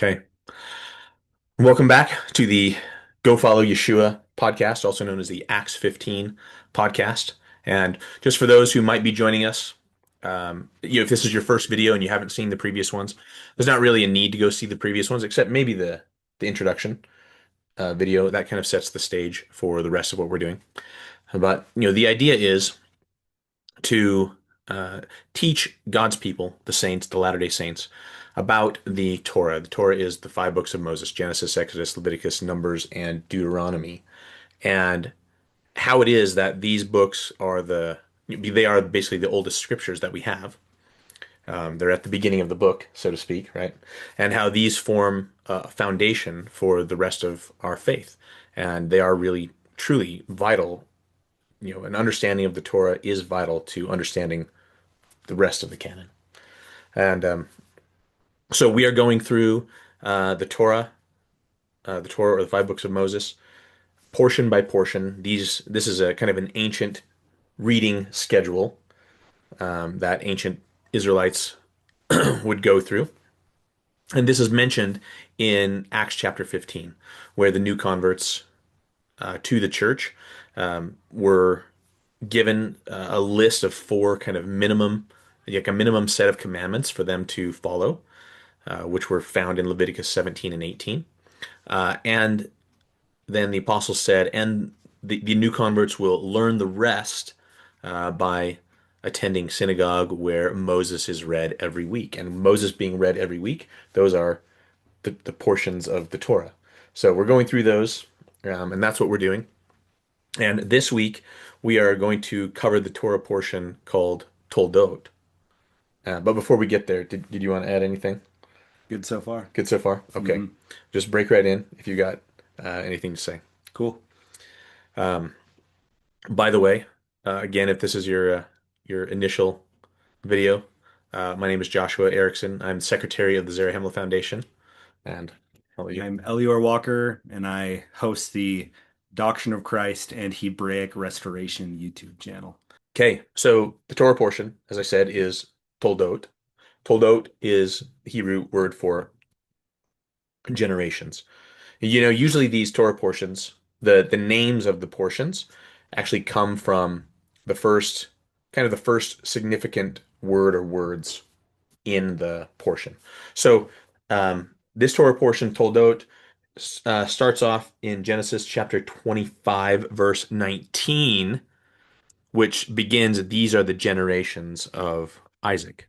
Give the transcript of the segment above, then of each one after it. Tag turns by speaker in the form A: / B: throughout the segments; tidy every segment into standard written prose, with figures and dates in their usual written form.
A: Okay. Welcome back to the Go Follow Yeshua podcast, also known as the Acts 15 podcast. And just for those who might be joining us, if this is your first video and you haven't seen the previous ones, there's not really a need to go see the previous ones, except maybe the introduction video that kind of sets the stage for the rest of what we're doing. But the idea is to teach God's people, the saints, the Latter-day Saints, about the Torah. The Torah is the five books of Moses: Genesis, Exodus, Leviticus, Numbers, and Deuteronomy. And how it is that these books are they are basically the oldest scriptures that we have. They're at the beginning of the book, so to speak, right? And how these form a foundation for the rest of our faith. And they are really, truly vital. An understanding of the Torah is vital to understanding the rest of the canon. And so we are going through the Torah or the five books of Moses, portion by portion. This is a kind of an ancient reading schedule that ancient Israelites would go through. And this is mentioned in Acts chapter 15, where the new converts to the church were given a list of four kind of like a minimum set of commandments for them to follow, which were found in Leviticus 17 and 18. And then the apostles said, and the new converts will learn the rest by attending synagogue where Moses is read every week. And Moses being read every week, those are the portions of the Torah. So we're going through those, and that's what we're doing. And this week, we are going to cover the Torah portion called Toldot. But before we get there, did you want to add anything?
B: Good so far.
A: Good so far? Okay.
B: hmm
A: Just break right in if you got anything to say.
B: Cool.
A: Um, by the way, again, if this is your initial video, my name is Joshua Erickson. I'm secretary of the Zarahemla Foundation, and how about you?
B: I'm Elior Walker, and I host the Doctrine of Christ and Hebraic Restoration YouTube channel.
A: Okay, so the Torah portion, as I said, is Toldot. Toldot is the Hebrew word for generations. Usually these Torah portions, the names of the portions actually come from the first the first significant word or words in the portion. So this Torah portion, Toldot, starts off in Genesis chapter 25, verse 19, which begins, these are the generations of Isaac.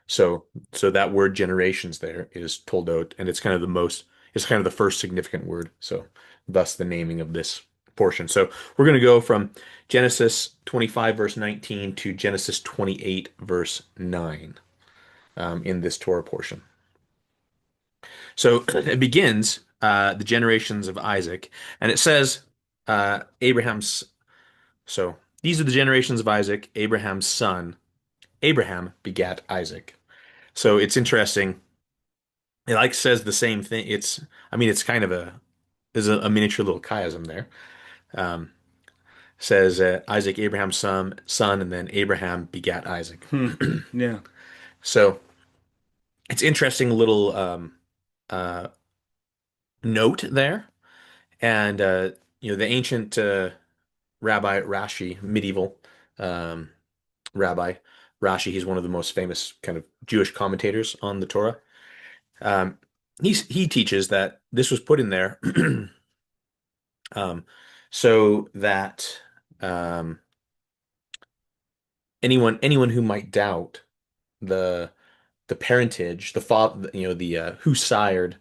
A: So that word generations there is Toldot, and it's kind of the first significant word. So thus the naming of this portion. So we're going to go from Genesis 25, verse 19 to Genesis 28, verse 9 in this Torah portion. So it begins the generations of Isaac, and it says Abraham's. So these are the generations of Isaac, Abraham's son. Abraham begat Isaac. So it's interesting. It like says the same thing. It's kind of there's a miniature little chiasm there. Um, says Isaac, Abraham's son, and then Abraham begat Isaac.
B: Hmm. Yeah.
A: So it's interesting little uh, note there. And the ancient Rabbi Rashi, medieval um, Rabbi Rashi, he's one of the most famous kind of Jewish commentators on the Torah. Um, he teaches that this was put in there um, so that um, anyone who might doubt the the parentage, the father, the who sired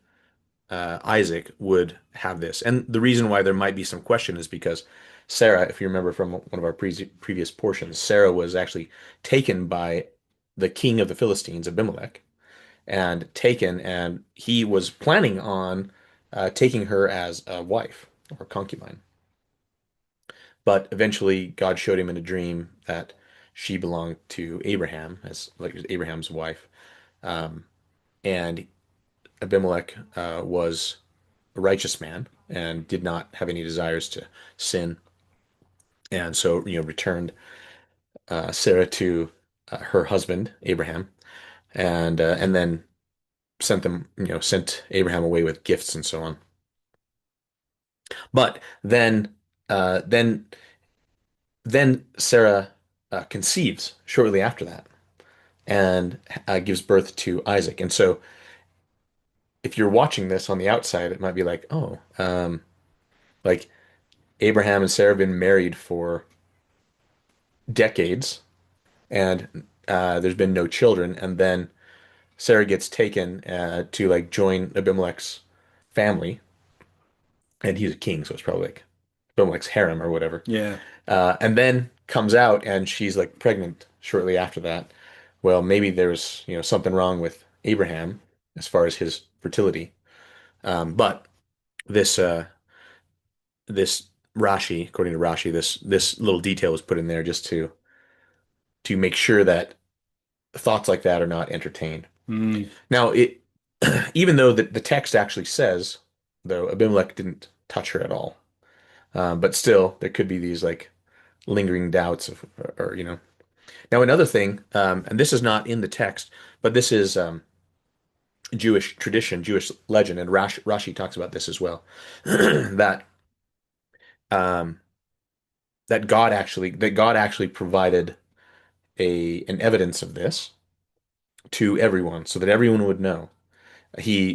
A: Isaac would have this. And the reason why there might be some question is because Sarah, if you remember from one of our previous portions, Sarah was actually taken by the king of the Philistines, Abimelech, and he was planning on taking her as a wife or concubine. But eventually, God showed him in a dream that she belonged to Abraham as like Abraham's wife, um, and Abimelech was a righteous man and did not have any desires to sin, and so returned Sarah to her husband Abraham, and then sent Abraham away with gifts and so on. But then Sarah conceives shortly after that and gives birth to Isaac. And so if you're watching this on the outside, it might be like, oh, like Abraham and Sarah have been married for decades, and there's been no children, and then Sarah gets taken to like join Abimelech's family, and he's a king, so it's probably like Abimelech's harem or whatever.
B: Yeah.
A: And then comes out and she's like pregnant shortly after that. Well, maybe there's, something wrong with Abraham as far as his fertility. But this this Rashi, according to Rashi, this little detail was put in there just to make sure that thoughts like that are not entertained.
B: Mm.
A: Now, it even though the text actually says, though, Abimelech didn't touch her at all, but still there could be these like lingering doubts of, or Now, another thing, and this is not in the text, but this is Jewish tradition, Jewish legend, and Rashi talks about this as well, that um, that God actually provided an evidence of this to everyone, so that everyone would know.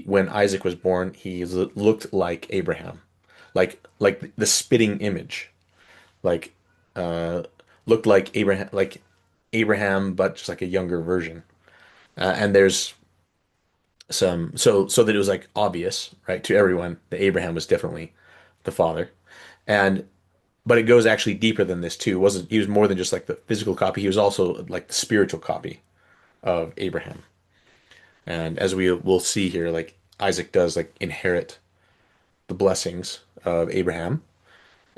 A: When Isaac was born, he looked like Abraham, like the spitting image, like uh, looked like Abraham, but just like a younger version. And there's so that it was like obvious, right, to everyone that Abraham was definitely the father. And but it goes actually deeper than this too. It wasn't He was more than just like the physical copy. He was also like the spiritual copy of Abraham. And as we will see here, like Isaac does like inherit the blessings of Abraham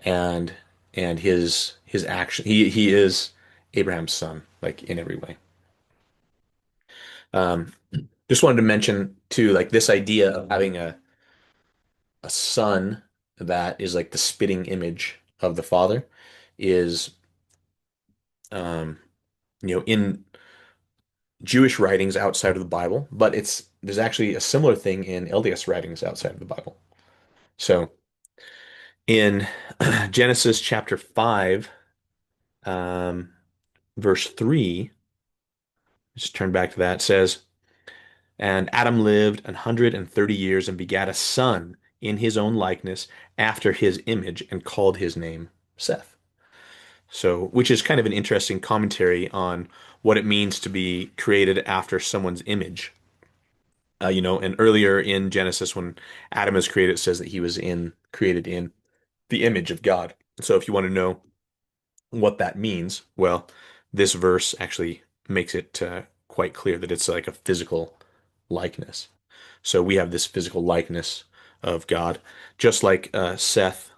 A: and his action. He is Abraham's son, like in every way. Um, just wanted to mention too, like this idea of having a son that is like the spitting image of the father is um in Jewish writings outside of the Bible, but there's actually a similar thing in LDS writings outside of the Bible. So in Genesis chapter 5, um, verse 3, just turn back to that, it says, and Adam lived 130 years and begat a son in his own likeness after his image and called his name Seth. So, which is kind of an interesting commentary on what it means to be created after someone's image. And earlier in Genesis, when Adam is created, it says that he was created in the image of God. So, if you want to know what that means, well, this verse actually makes it quite clear that it's like a physical likeness. So we have this physical likeness of God, just like Seth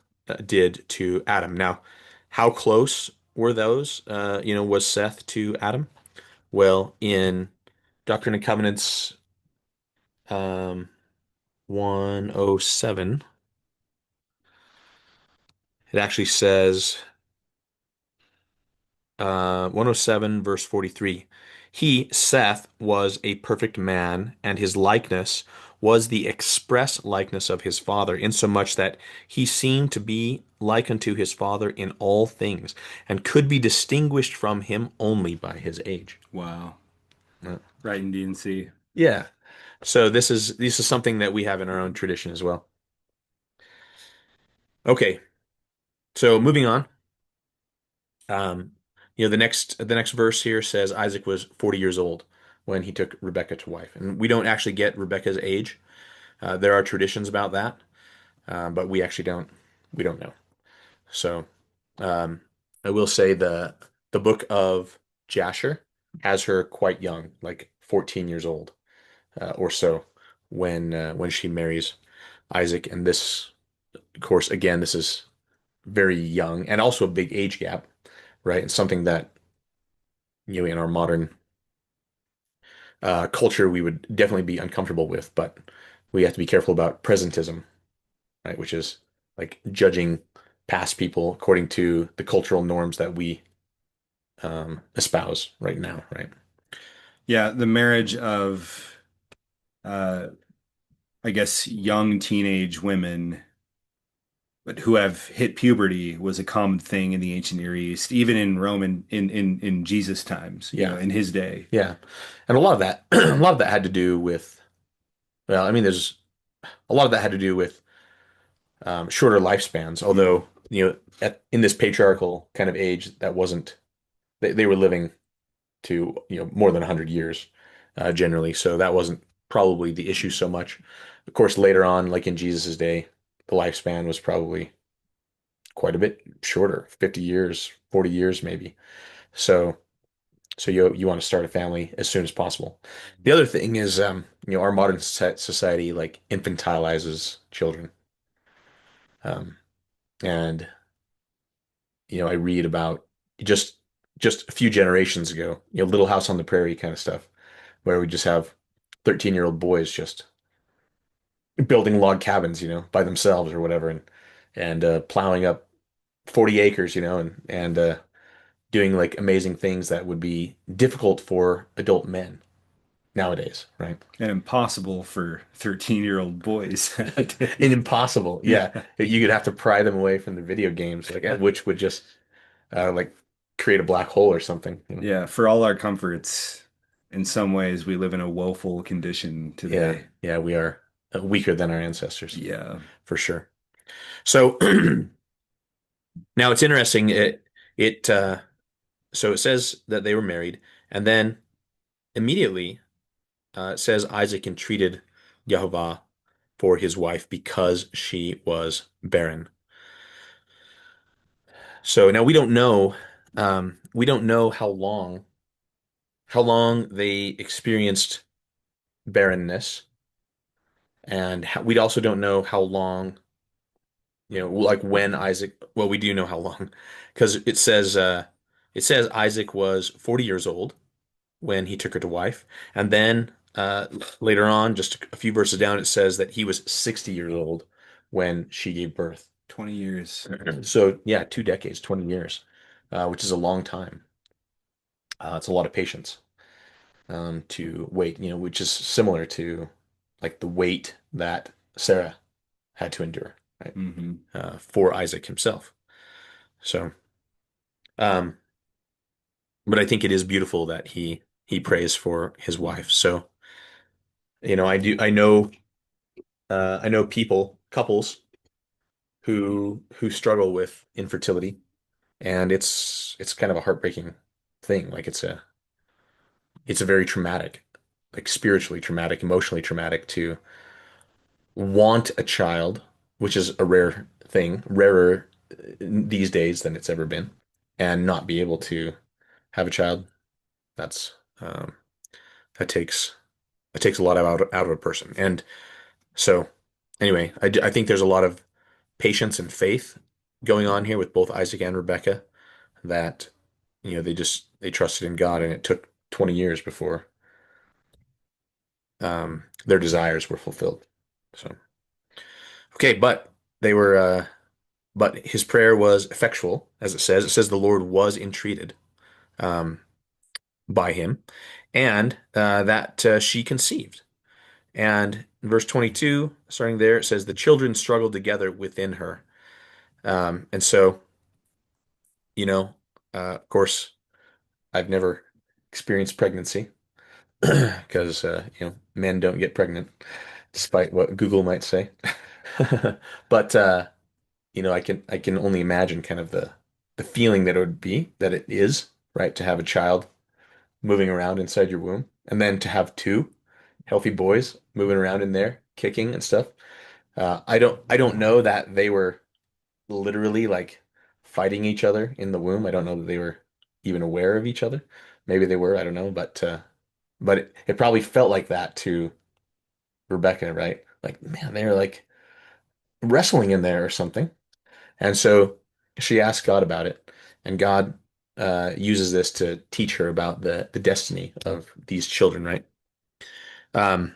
A: did to Adam. Now, how close were those? Was Seth to Adam? Well, in Doctrine and Covenants 107, it actually says 107 verse 43. He, Seth, was a perfect man, and his likeness was the express likeness of his father, insomuch that he seemed to be like unto his father in all things, and could be distinguished from him only by his age.
B: Wow.
A: Uh,
B: Right in DNC.
A: Yeah. So this is something that we have in our own tradition as well. Okay. So moving on. Um, the next verse here says Isaac was 40 years old when he took Rebekah to wife, and we don't actually get Rebekah's age. There are traditions about that, but we don't know. So um, I will say the book of Jasher has her quite young, like 14 years old or so, when she marries Isaac, and this, of course, again, this is very young and also a big age gap, right? And something that in our modern culture we would definitely be uncomfortable with, but we have to be careful about presentism, right? Which is like judging past people according to the cultural norms that we espouse right now, right?
B: Yeah, the marriage of uh, I guess young teenage women, but who have hit puberty was a common thing in the ancient Near East, even in Roman in Jesus times,
A: Yeah,
B: in his day.
A: yeah, and a lot of that, a lot of that had to do with, well, I mean, there's a lot of that had to do with shorter lifespans.
B: Mm.
A: Although, in this patriarchal kind of age, that wasn't they were living to, more than 100 years generally, so that wasn't probably the issue so much. Of course, later on, like in Jesus's day, the lifespan was probably quite a bit shorter, 50 years, 40 years maybe. So you want to start a family as soon as possible. The other thing is, our modern society like infantilizes children. Um, and I read about just just a few generations ago, Little House on the Prairie kind of stuff, where we just have 13-year-old boys just building log cabins, by themselves or whatever, and plowing up 40 acres, and doing like amazing things that would be difficult for adult men nowadays, right?
B: And impossible for 13-year-old boys
A: And
B: nowadays.
A: impossible, yeah.
B: Yeah.
A: You could have to pry them away from the video games, like which would just like create a black hole or something.
B: Yeah, for all our comforts, in some ways we live in a woeful condition
A: Yeah,
B: today.
A: yeah, we are weaker than our ancestors
B: Yeah.
A: for sure. So now it's interesting. It so it says that they were married, and then immediately it says Isaac entreated Yehovah for his wife because she was barren. So now we don't know how long they experienced barrenness, and we also don't know how long, like when Isaac. Well, we do know how long, because it says Isaac was 40 years old when he took her to wife, and then later on, just a few verses down, it says that he was 60 years old when she gave birth.
B: 20 years.
A: So yeah, 2 decades, 20 years, which is a long time. It's a lot of patience to wait, which is similar to like the wait that Sarah had to endure, right,
B: Hmm.
A: for Isaac himself. So, um, but I think it is beautiful that he prays for his wife. So, I know couples who struggle with infertility, and it's kind of a heartbreaking thing. Like it's a very traumatic, like spiritually traumatic, emotionally traumatic to want a child, which is a rare thing, rarer these days than it's ever been, and not be able to have a child. That's that takes a lot out of a person. And so anyway, I think there's a lot of patience and faith going on here with both Isaac and Rebecca, that they trusted in God, and it took 20 years before their desires were fulfilled. So okay, but his prayer was effectual, as it says. It says the Lord was entreated um, by him, and that she conceived. And in verse 22, starting there, it says the children struggled together within her. And so, of course, I've never experienced pregnancy because men don't get pregnant, despite what Google might say. But I can only imagine kind of the feeling that it would be, that it is, right, to have a child moving around inside your womb, and then to have two healthy boys moving around in there, kicking and stuff. I don't know that they were literally like fighting each other in the womb. I don't know that they were even aware of each other. Maybe they were, I don't know, but it probably felt like that to Rebecca, right? Like, man, they were like wrestling in there or something. And so she asked God about it, and God uses this to teach her about the destiny of these children, right? Um,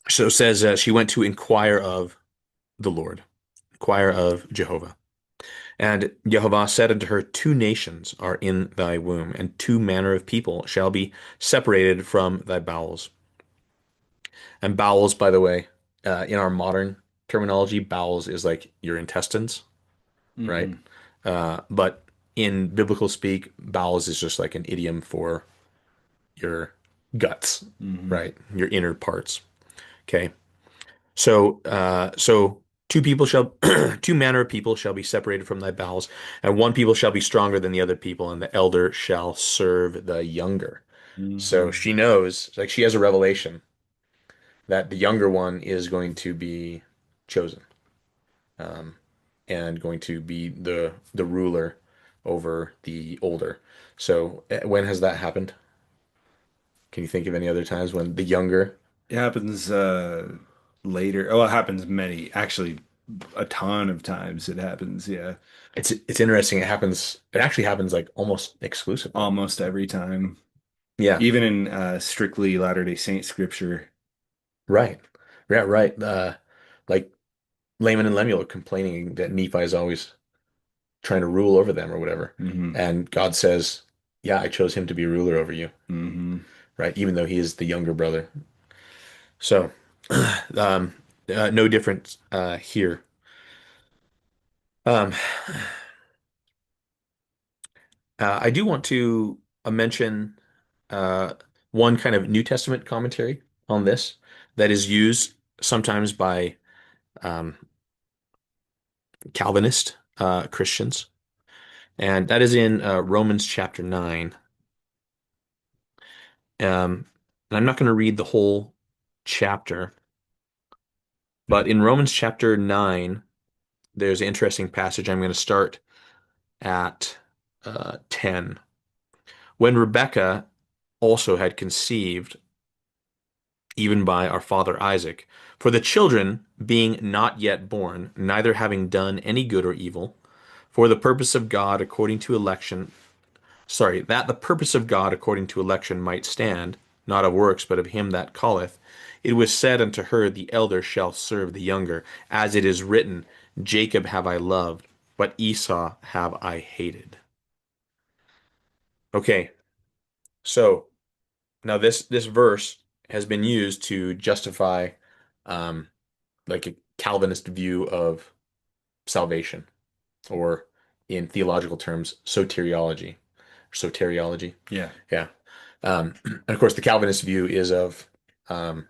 A: so it says she went to inquire of the Lord, inquire of Jehovah. And Jehovah said unto her, two nations are in thy womb, and two manner of people shall be separated from thy bowels. And bowels, by the way, in our modern terminology, bowels is like your intestines, right?
B: Hmm.
A: But in biblical speak, bowels is just like an idiom for your guts,
B: Hmm.
A: right? Your inner parts. Okay. So two people shall, two manner of people shall be separated from thy bowels, and one people shall be stronger than the other people, and the elder shall serve the younger. So
B: Hmm.
A: she knows, like she has a revelation that the younger one is going to be chosen, um, and going to be the ruler over the older. So when has that happened? Can you think of any other times when the younger?
B: It happens later. Oh, it happens many, actually, a ton of times. It happens, yeah,
A: It's interesting. It happens. It actually happens like almost exclusively.
B: almost every time.
A: Yeah.
B: Even in strictly Latter-day Saint scripture.
A: Right. Yeah. Right. Like Laman and Lemuel are complaining that Nephi is always trying to rule over them or whatever,
B: Hmm.
A: and God says, "Yeah, I chose him to be ruler over you."
B: Hmm.
A: Right. Even though he is the younger brother. So, um, no difference here. Um, I do want to mention uh, one kind of New Testament commentary on this that is used sometimes by um, Calvinist Christians, and that is in Romans chapter 9. And I'm not going to read the whole chapter, but in Romans chapter 9, there's an interesting passage. I'm going to start at 10. When Rebekah also had conceived, even by our father Isaac, for the children being not yet born, neither having done any good or evil, for the purpose of God according to election, that the purpose of God according to election might stand, not of works, but of him that calleth, it was said unto her, the elder shall serve the younger, as it is written, Jacob have I loved, but Esau have I hated. Okay, so now this verse has been used to justify um, like a Calvinist view of salvation, or in theological terms, soteriology. Soteriology.
B: Yeah.
A: Yeah. And of course, the Calvinist view is of um,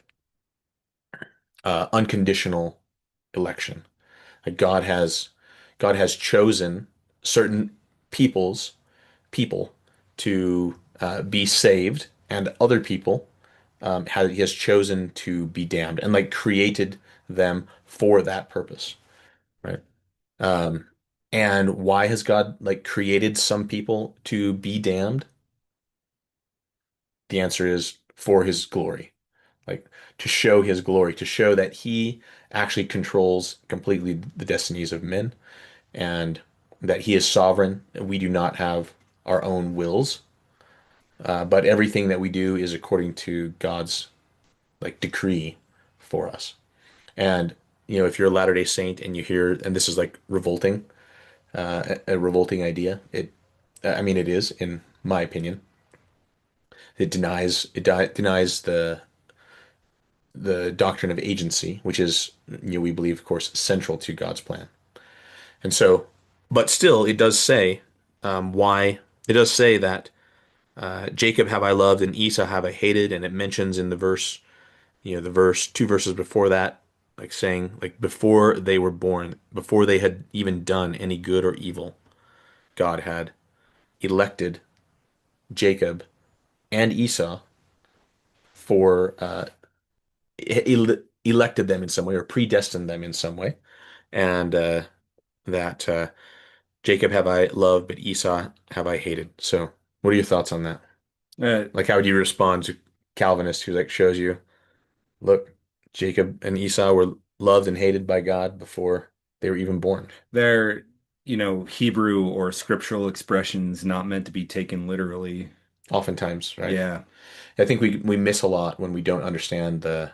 A: unconditional election. Like God has chosen certain people to be saved, and other people he has chosen to be damned, and like created them for that purpose, right? Um, and why has God like created some people to be damned? The answer is for his glory, like to show his glory, to show that he actually controls completely the destinies of men, and that he is sovereign. We do not have our own wills, but everything that we do is according to God's like decree for us. And if you're a Latter-day Saint and you hear, and this is like revolting, a revolting idea. I mean, it is, in my opinion. It denies the doctrine of agency, which is, we believe, of course, central to God's plan. And so, but still, it does say why. It does say that Jacob have I loved and Esau have I hated, and it mentions in the verse, the verse, two verses before that, like saying, like before they were born, before they had even done any good or evil, God had elected Jacob and Esau for elected them in some way, or predestined them in some way, and that Jacob have I loved, but Esau have I hated. So, what are your thoughts on that?
B: Uh,
A: Like, how would you respond to Calvinist who like shows you, look, Jacob and Esau were loved and hated by God before they were even born?
B: they're, Hebrew or scriptural expressions not meant to be taken literally.
A: Oftentimes, right?
B: Yeah.
A: I think we miss a lot when we don't understand the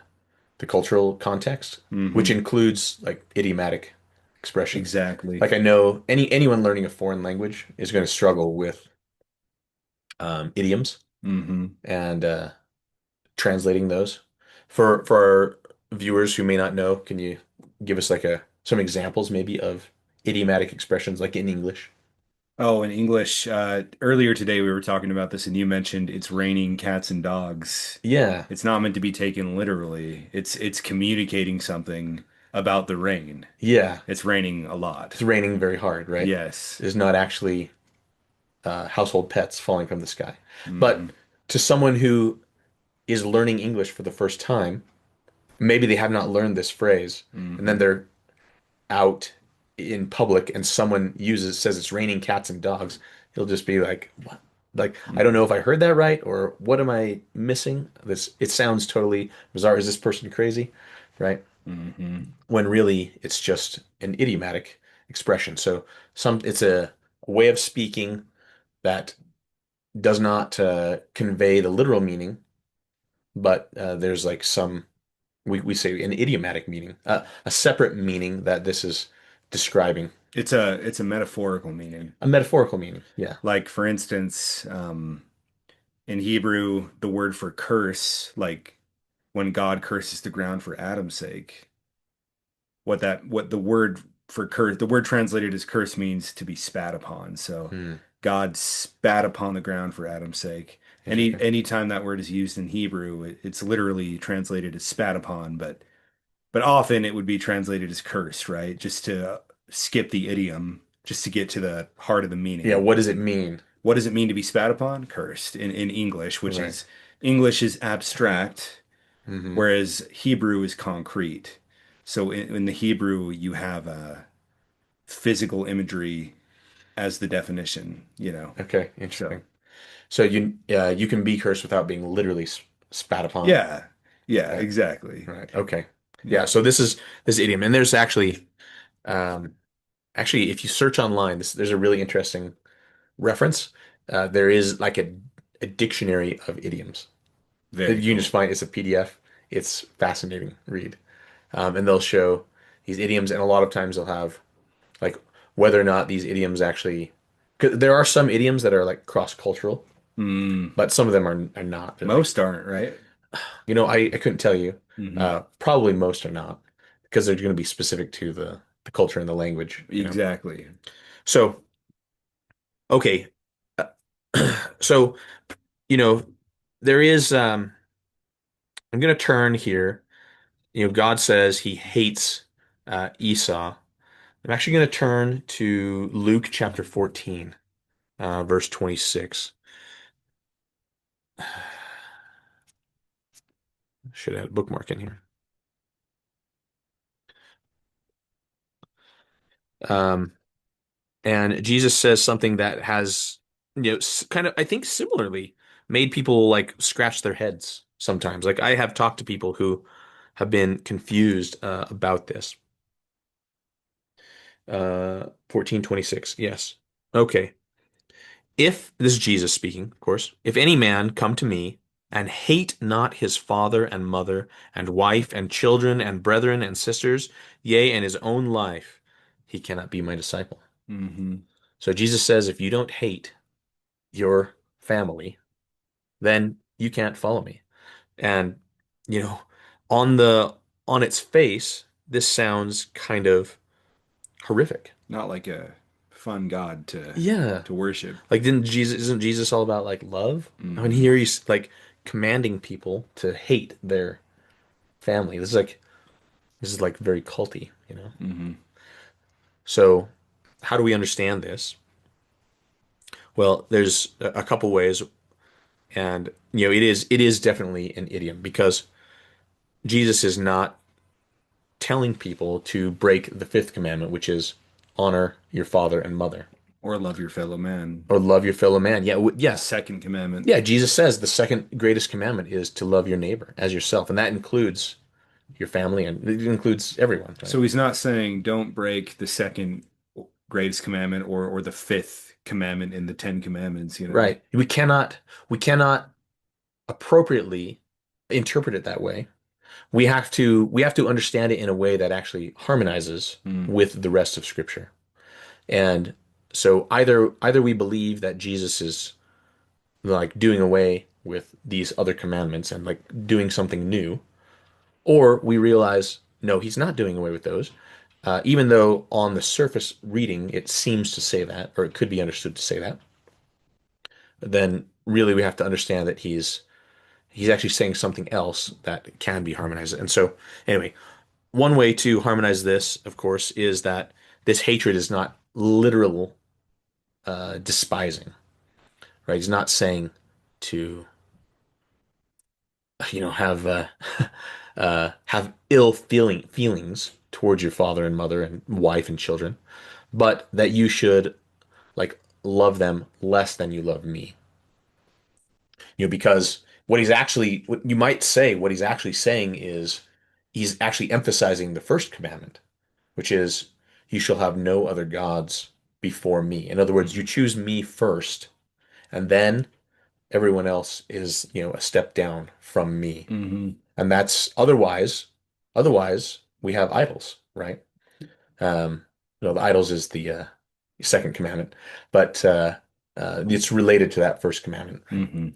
A: cultural context, which
B: Hmm.
A: includes like idiomatic expression.
B: Exactly.
A: Like I know anyone learning a foreign language is going to struggle with idioms
B: Hmm.
A: and translating those. For our viewers who may not know, can you give us like a some examples maybe of idiomatic expressions like in English?
B: Oh, in English, earlier today we were talking about this, and you mentioned it's raining cats and dogs.
A: Yeah.
B: It's not meant to be taken literally. It's communicating something about the rain.
A: Yeah.
B: It's raining a lot.
A: It's raining very hard, right?
B: Yes.
A: There's not actually household pets falling from the sky. But
B: Hmm.
A: to someone who is learning English for the first time, maybe they have not learned this phrase, and then
B: Hmm.
A: they're out in public and someone says it's raining cats and dogs, he'll just be like, what? Like, I don't know if I heard that right or what am I missing? It sounds totally bizarre. Is this person crazy? Right?
B: Hmm.
A: When really it's just an idiomatic expression. So it's a way of speaking that does not convey the literal meaning, but there's like we say an idiomatic meaning, a separate meaning that this is describing.
B: It's a metaphorical meaning.
A: A metaphorical meaning. Yeah.
B: Like for instance, in Hebrew, the word for curse, like when God curses the ground for Adam's sake, what the word for curse, the word translated as curse means to be spat upon. So
A: Hmm.
B: God spat upon the ground for Adam's sake.
A: Interesting.
B: Anytime that word is used in Hebrew, it's literally translated as spat upon, but often it would be translated as cursed, right? Just to skip the idiom, just to get to the heart of the
A: Yeah.
B: meaning.
A: What does it mean?
B: What does it mean to be spat upon? Cursed in English, which
A: Right.
B: is English is abstract,
A: Hmm.
B: whereas Hebrew is concrete. So in the Hebrew, you have physical imagery as the definition, you know.
A: Okay.
B: So
A: Interesting. So you can be cursed without being literally spat upon.
B: yeah, yeah,
A: Right.
B: exactly.
A: Right. Okay. Yeah.
B: Yeah,
A: So this idiom, and there's um, actually, if you search online, there's a really interesting reference. There is like a dictionary of idioms.
B: very
A: You can just
B: cool.
A: find it's a PDF. It's fascinating read. And they'll show these idioms, and a lot of times they'll have like whether or not these idioms actually. 'Cause there are some idioms that are like cross-cultural,
B: Mm,
A: but some of them are not. They're like,
B: most aren't, right?
A: I couldn't tell you.
B: Hmm.
A: Probably most are not because they're going to be specific to the culture and the language.
B: Exactly.
A: So, okay. Uh, so, you know, there is I'm going to turn here. God says he hates Esau. I'm actually going to turn to Luke chapter 14, verse 26. Should have had a bookmark in here. Um, and Jesus says something that has, kind of, I think, similarly made people like scratch their heads sometimes. Like I have talked to people who have been confused about this. 14:26. Yes. Okay. If this is Jesus speaking, of course, if any man come to me and hate not his father and mother and wife and children and brethren and sisters, yea, and his own life, he cannot be my disciple.
B: Hmm.
A: So Jesus says, if you don't hate your family, then you can't follow me. And, you know, on the on its face, this sounds kind of horrific.
B: Not like a fun God
A: Yeah.
B: to worship.
A: Like, didn't Jesus, isn't Jesus all about like love? I mean,
B: Hmm.
A: here he's like commanding people to hate their family. This is like very culty.
B: Hmm.
A: So, how do we understand this? Well, there's a couple ways, and it is definitely an idiom because Jesus is not telling people to break the fifth commandment, which is honor your father and mother
B: Or love your fellow man.
A: or love your fellow man. Yeah,
B: The
A: yeah.
B: second commandment.
A: Yeah, Jesus says the second greatest commandment is to love your neighbor as yourself, and that includes your family and it includes everyone, right?
B: So he's not saying don't break the second greatest commandment or the fifth commandment in the Ten Commandments, you know?
A: Right. We cannot appropriately interpret it that way. We have to understand it in a way that actually harmonizes
B: Mm.
A: with the rest of Scripture. And so either we believe that Jesus is like doing away with these other commandments and like doing something new, Or we realize, no, he's not doing away with those. Even though on the surface reading it seems to say that, or it could be understood to say that, then really we have to understand that he's actually saying something else that can be harmonized. And so, anyway, one way to harmonize this, of course, is that this hatred is not literal despising, right? He's not saying to, have have ill feelings towards your father and mother and wife and children, but that you should like love them less than you love me. Because what you might say, what he's actually saying is he's actually emphasizing the first commandment, which is you shall have no other gods before me. In other words, you choose me first, and then everyone else is, a step down from me.
B: Hmm.
A: And that's otherwise we have idols, right? The idols is the second commandment, but it's related to that first commandment, right?
B: Hmm.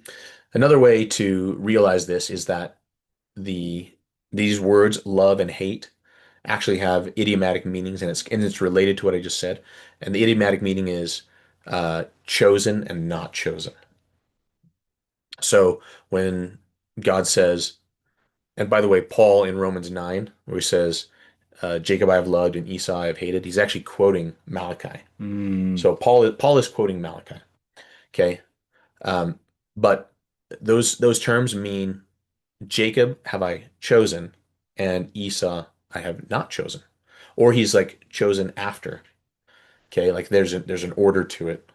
A: Another way to realize this is that the these words love and hate actually have idiomatic meanings, and it's related to what I just said. And the idiomatic meaning is chosen and not chosen. So when God says, and by the way, Paul in Romans 9, where he says, Jacob I have loved and Esau I have hated, he's actually quoting Malachi.
B: Mm.
A: So Paul is quoting Malachi. Okay. Um, but those terms mean Jacob have I chosen and Esau I have not chosen. Or he's like chosen after. Okay, like there's an order to it.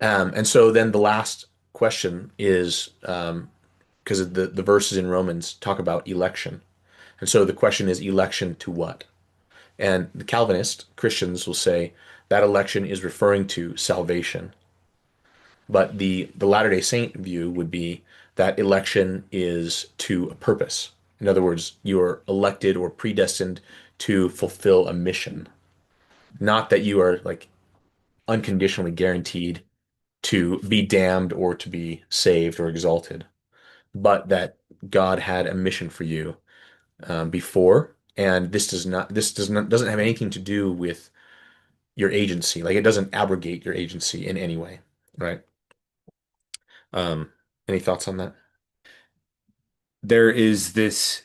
A: And so then the last question is because the verses in Romans talk about election. And so the question is election to what? And the Calvinist Christians will say that election is referring to salvation. But the Latter-day Saint view would be that election is to a purpose. In other words, you are elected or predestined to fulfill a mission. Not that you are like unconditionally guaranteed to be damned or to be saved or exalted, but that God had a mission for you before, and this doesn't have anything to do with your agency. Like it doesn't abrogate your agency in any way, right? Um, any thoughts on that?
B: There is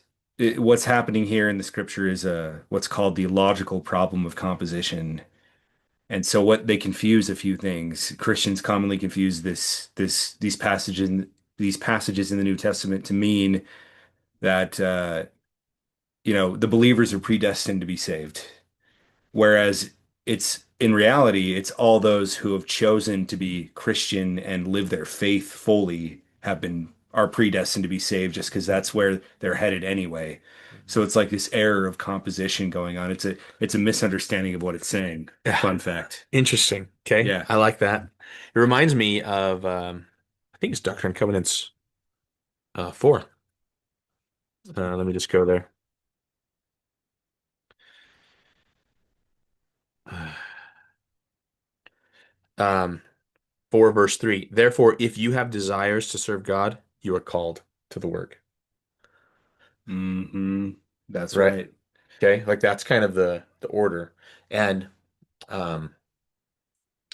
B: what's happening here in the scripture is what's called the logical problem of composition. And so what they confuse a few things. Christians commonly confuse these passages in the New Testament to mean that the believers are predestined to be saved. Whereas it's in reality, it's all those who have chosen to be Christian and live their faith fully are predestined to be saved just because that's where they're headed anyway. So it's like this error of composition going on. It's a misunderstanding of what it's saying.
A: Yeah,
B: Fun fact.
A: interesting. Okay,
B: Yeah.
A: I like that. It reminds me of I think it's Doctrine and Covenants 4. Let me just go there. Um, 4 verse 3. Therefore, if you have desires to serve God, you are called to the work.
B: Hmm. That's
A: Right.
B: right.
A: Okay. Like that's kind of the order. And um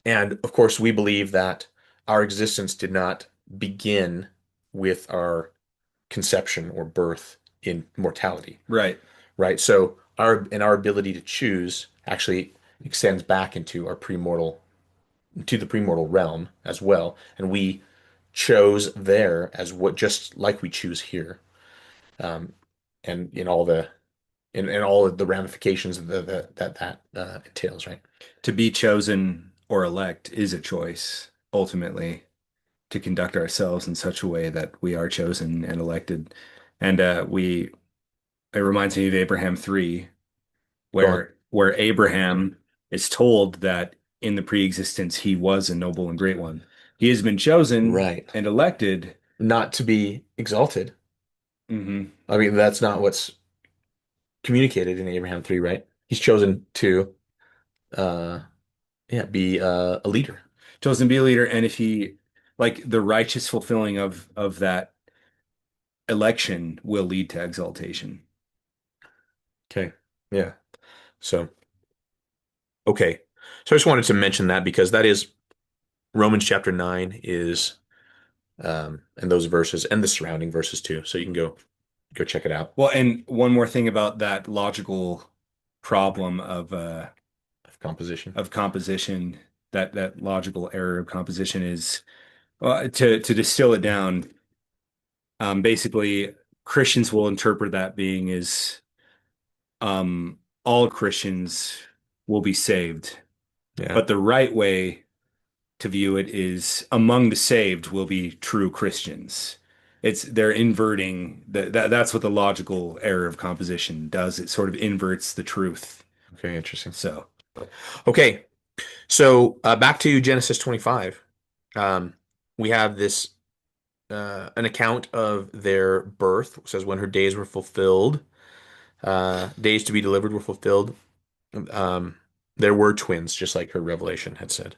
A: and of course we believe that our existence did not begin with our conception or birth in mortality.
B: Right.
A: Right. So our ability to choose actually extends back into our premortal to the premortal realm as well. And we chose there as what just like we choose here. Um and in all of the ramifications of that entails, right?
B: To be chosen or elect is a choice, ultimately, to conduct ourselves in such a way that we are chosen and elected. And it reminds me of Abraham 3,
A: Go on.
B: where Abraham is told that in the pre-existence he was a noble and great one. He has been chosen
A: Right.
B: and elected.
A: Not to be exalted.
B: Hmm.
A: I mean, that's not what's communicated in Abraham 3, right? He's chosen to uh be a leader.
B: Chosen to be a leader, and if he like the righteous fulfilling of that election will lead to exaltation.
A: Okay. Yeah. So, okay. So I just wanted to mention that because that is Romans chapter 9 is and those verses and the surrounding verses too. So you can go check it out.
B: Well, and one more thing about that logical problem
A: Of composition.
B: of composition, that logical error of composition is to distill it down. Basically, Christians will interpret that being as all Christians will be saved,
A: Yeah.
B: but the right way to view it is among the saved will be true Christians. They're inverting that's what the logical error of composition does. It sort of inverts the truth.
A: Okay, interesting.
B: So,
A: Okay. So back to Genesis 25. Um, we have this an account of their birth. It says when her days were fulfilled, days to be delivered were fulfilled. Um, there were twins, just like her revelation had said.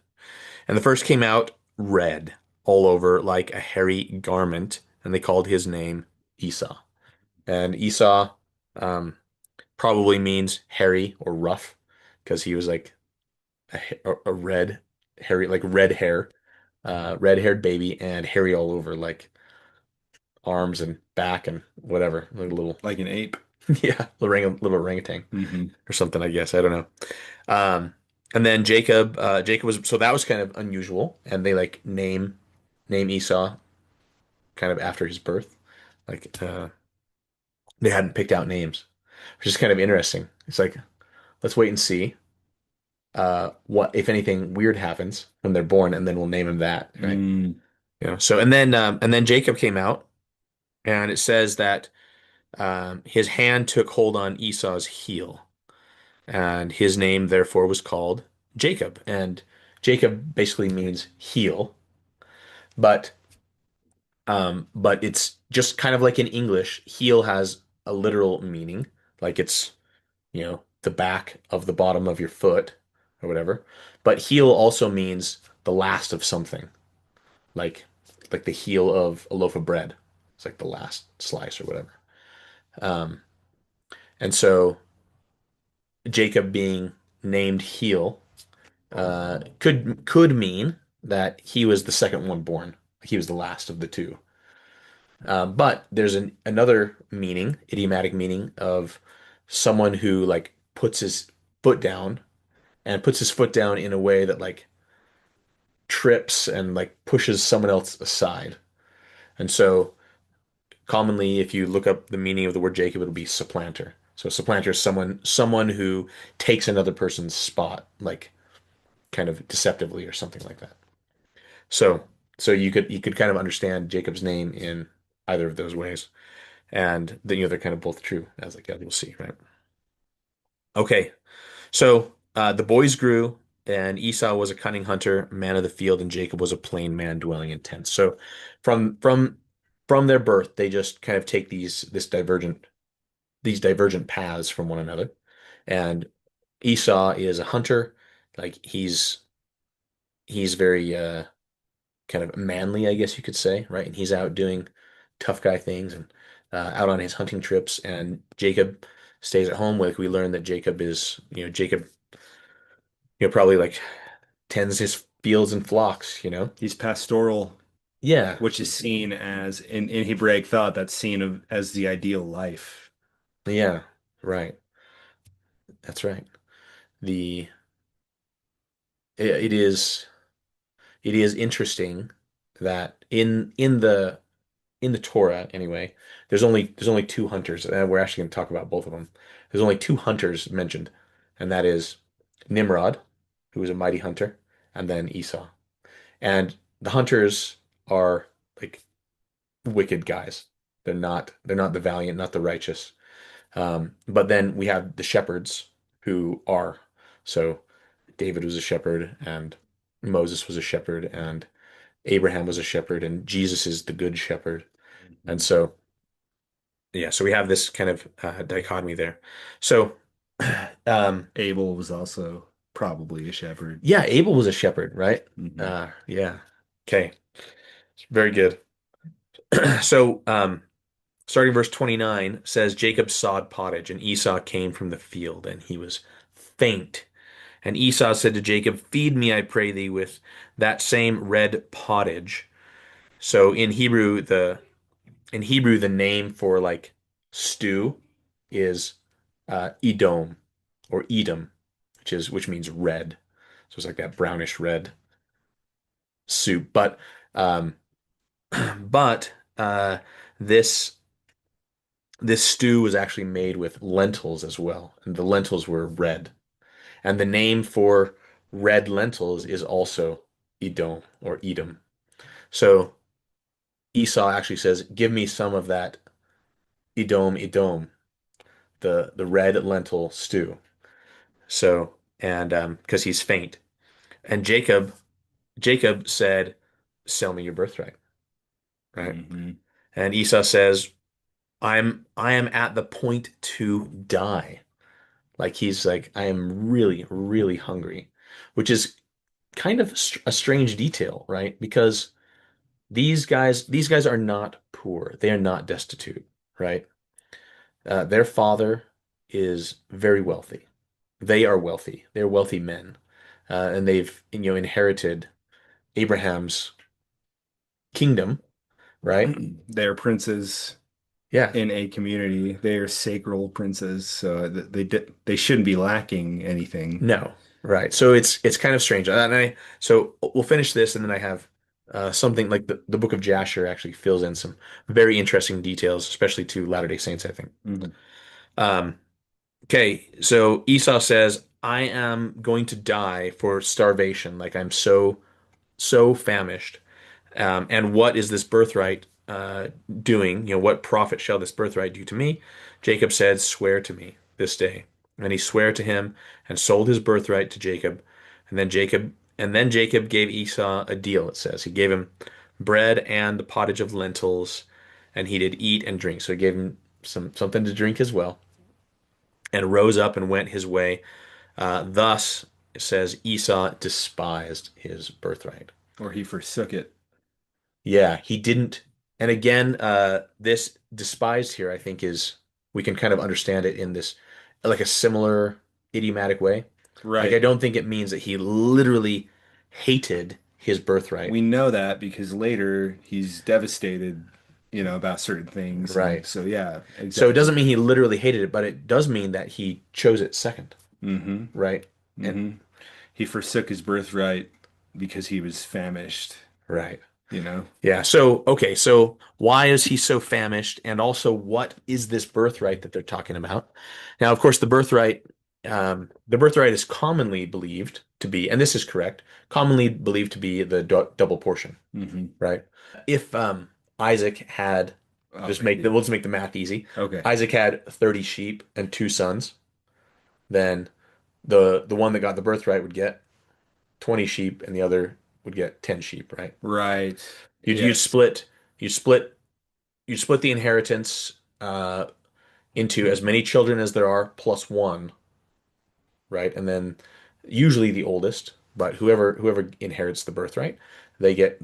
A: And the first came out red all over like a hairy garment, and they called his name Esau. And Esau probably means hairy or rough because he was like a red, hairy, like red hair, red-haired baby and hairy all over, like arms and back and whatever, like a little,
B: like an ape.
A: yeah, little orangutan
B: Hmm.
A: or something, I guess. I don't know. And then Jacob was so that was kind of unusual, and they like name Esau kind of after his birth, like they hadn't picked out names, which is kind of interesting. It's like let's wait and see what if anything weird happens when they're born, and then we'll name him that, right?
B: Mm,
A: You know. So and then Jacob came out, and it says that his hand took hold on Esau's heel, and his name therefore was called Jacob. And Jacob basically means heel, but it's just kind of like in English, heel has a literal meaning, like it's the back of the bottom of your foot or whatever. But heel also means the last of something, like the heel of a loaf of bread. It's like the last slice or whatever. Um, and so Jacob being named heel could mean that he was the second one born. He was the last of the two. But there's another meaning, idiomatic meaning of someone who like puts his foot down and puts his foot down in a way that like trips and like pushes someone else aside. And so commonly, if you look up the meaning of the word Jacob, it'll be supplanter. So supplanter is someone who takes another person's spot, like kind of deceptively or something like that. So you could kind of understand Jacob's name in either of those ways. And then they're kind of both true, as like we'll see, right? Okay, so the boys grew, and Esau was a cunning hunter, man of the field, and Jacob was a plain man dwelling in tents. So from from from their birth, they just kind of take these divergent paths from one another. And Esau is a hunter, like he's very kind of manly, I guess you could say, right? And he's out doing tough guy things and out on his hunting trips. And Jacob stays at home. Like we learn that Jacob, probably like tends his fields and flocks, you know?
B: he's pastoral,
A: Yeah.
B: which is seen as in Hebraic thought, that's seen as the ideal life.
A: Yeah. Right. That's right. The it is interesting that in the Torah anyway, there's only two hunters, and we're actually going to talk about both of them. There's only two hunters mentioned, and that is Nimrod, who was a mighty hunter, and then Esau. And the hunters are like wicked guys. They're not the valiant, not the righteous. But then we have the shepherds who are. So David was a shepherd, and Moses was a shepherd, and Abraham was a shepherd, and Jesus is the good shepherd. And
B: Mhm.
A: so yeah, so we have this kind of dichotomy there. So, um,
B: Abel was also probably a shepherd.
A: yeah, Abel was a shepherd, right?
B: Hmm.
A: Yeah. Okay. Very good. So, starting verse 29 says, Jacob sawed pottage, and Esau came from the field, and he was faint. And Esau said to Jacob, feed me, I pray thee, with that same red pottage. So in Hebrew, the name for like stew is Edom or Edom, which means red. So it's like that brownish red soup. Um, but this this stew was actually made with lentils as well, and the lentils were red. And the name for red lentils is also Edom or Edom. So Esau actually says, "Give me some of that Edom, Edom, the red lentil stew." So and because he's faint, and Jacob said, "Sell me your birthright," right?
B: Hmm.
A: And Esau says, I am at the point to die. Like he's like, I am really, really hungry, which is kind of a strange detail, right? Because these guys are not poor. They are not destitute, right? Their father is very wealthy. They are wealthy. They're wealthy men, and they've inherited Abraham's kingdom, right?
B: They're princes
A: Yeah.
B: in a community. They are sacral princes, so they shouldn't be lacking anything.
A: No, right. So it's kind of strange. So we'll finish this, and then I have something like the Book of Jasher actually fills in some very interesting details, especially to Latter-day Saints, I think.
B: Mhm.
A: Um, okay, so Esau says, "I am going to die for starvation. Like I'm so famished. And what is this birthright doing? What profit shall this birthright do to me?" Jacob said, "Swear to me this day." And he sware to him and sold his birthright to Jacob. And then Jacob gave Esau a deal, it says. He gave him bread and the pottage of lentils, and he did eat and drink. So he gave him something to drink as well, and rose up and went his way. Thus, it says, Esau despised his birthright.
B: Or he forsook it.
A: Yeah, he didn't. And again, this despised here, I think, is we can kind of understand it in this like a similar idiomatic way. Like, I
B: Right.
A: don't think it means that he literally hated his birthright.
B: We know that because later he's devastated, about certain things. And
A: Right.
B: so, yeah,
A: So it
B: exactly.
A: doesn't mean he literally hated it, but it does mean that he chose it second.
B: Hmm.
A: Right. And
B: Hmm. He forsook his birthright because he was famished,
A: right.
B: you know?
A: Yeah. So, okay. So why is he so famished? And also, what is this birthright that they're talking about? Now, of course, the birthright is commonly believed to be, and this is correct, commonly believed to be the double portion,
B: Hmm.
A: right? If Isaac had,
B: Okay.
A: let's make the math easy.
B: Okay.
A: Isaac had 30 sheep and two sons, then the one that got the birthright would get 20 sheep, and the other would get 10 sheep, right?
B: Right.
A: You'd you'd
B: Yes.
A: split you split you split the inheritance into as many children as there are plus one, right? And then usually the oldest, but whoever inherits the birthright, they get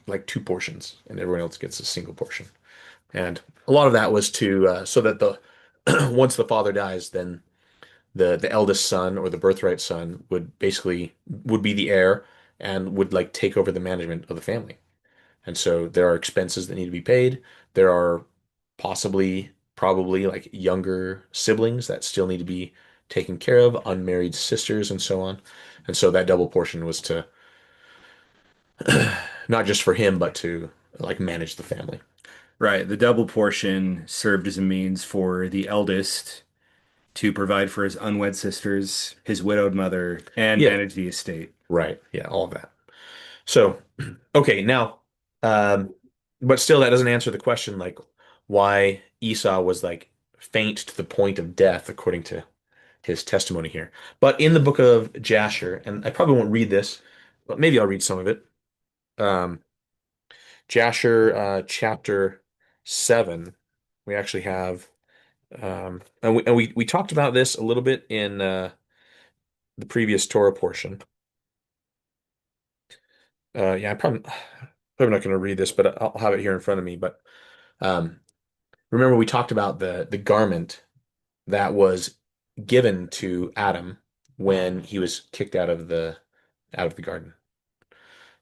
A: like two portions, and everyone else gets a single portion. And a lot of that was to so that the once the father dies, then the eldest son or the birthright son would be the heir and would like take over the management of the family. And so there are expenses that need to be paid. There are probably like younger siblings that still need to be taken care of, unmarried sisters, and so on. And so that double portion was to not just for him, but to like manage the family.
B: Right. The double portion served as a means for the eldest to provide for his unwed sisters, his widowed mother, and
A: Yeah,
B: manage the estate.
A: right. Yeah, all of that. So, okay, now, um, but still, that doesn't answer the question, like why Esau was like faint to the point of death, according to his testimony here. But in the book of Jasher, and I probably won't read this, but maybe I'll read some of it. Um, Jasher, chapter 7, we actually have, and we talked about this a little bit in the previous Torah portion. Yeah, I'm probably not going to read this, but I'll have it here in front of me. But um, remember we talked about the garment that was given to Adam when he was kicked out of the garden.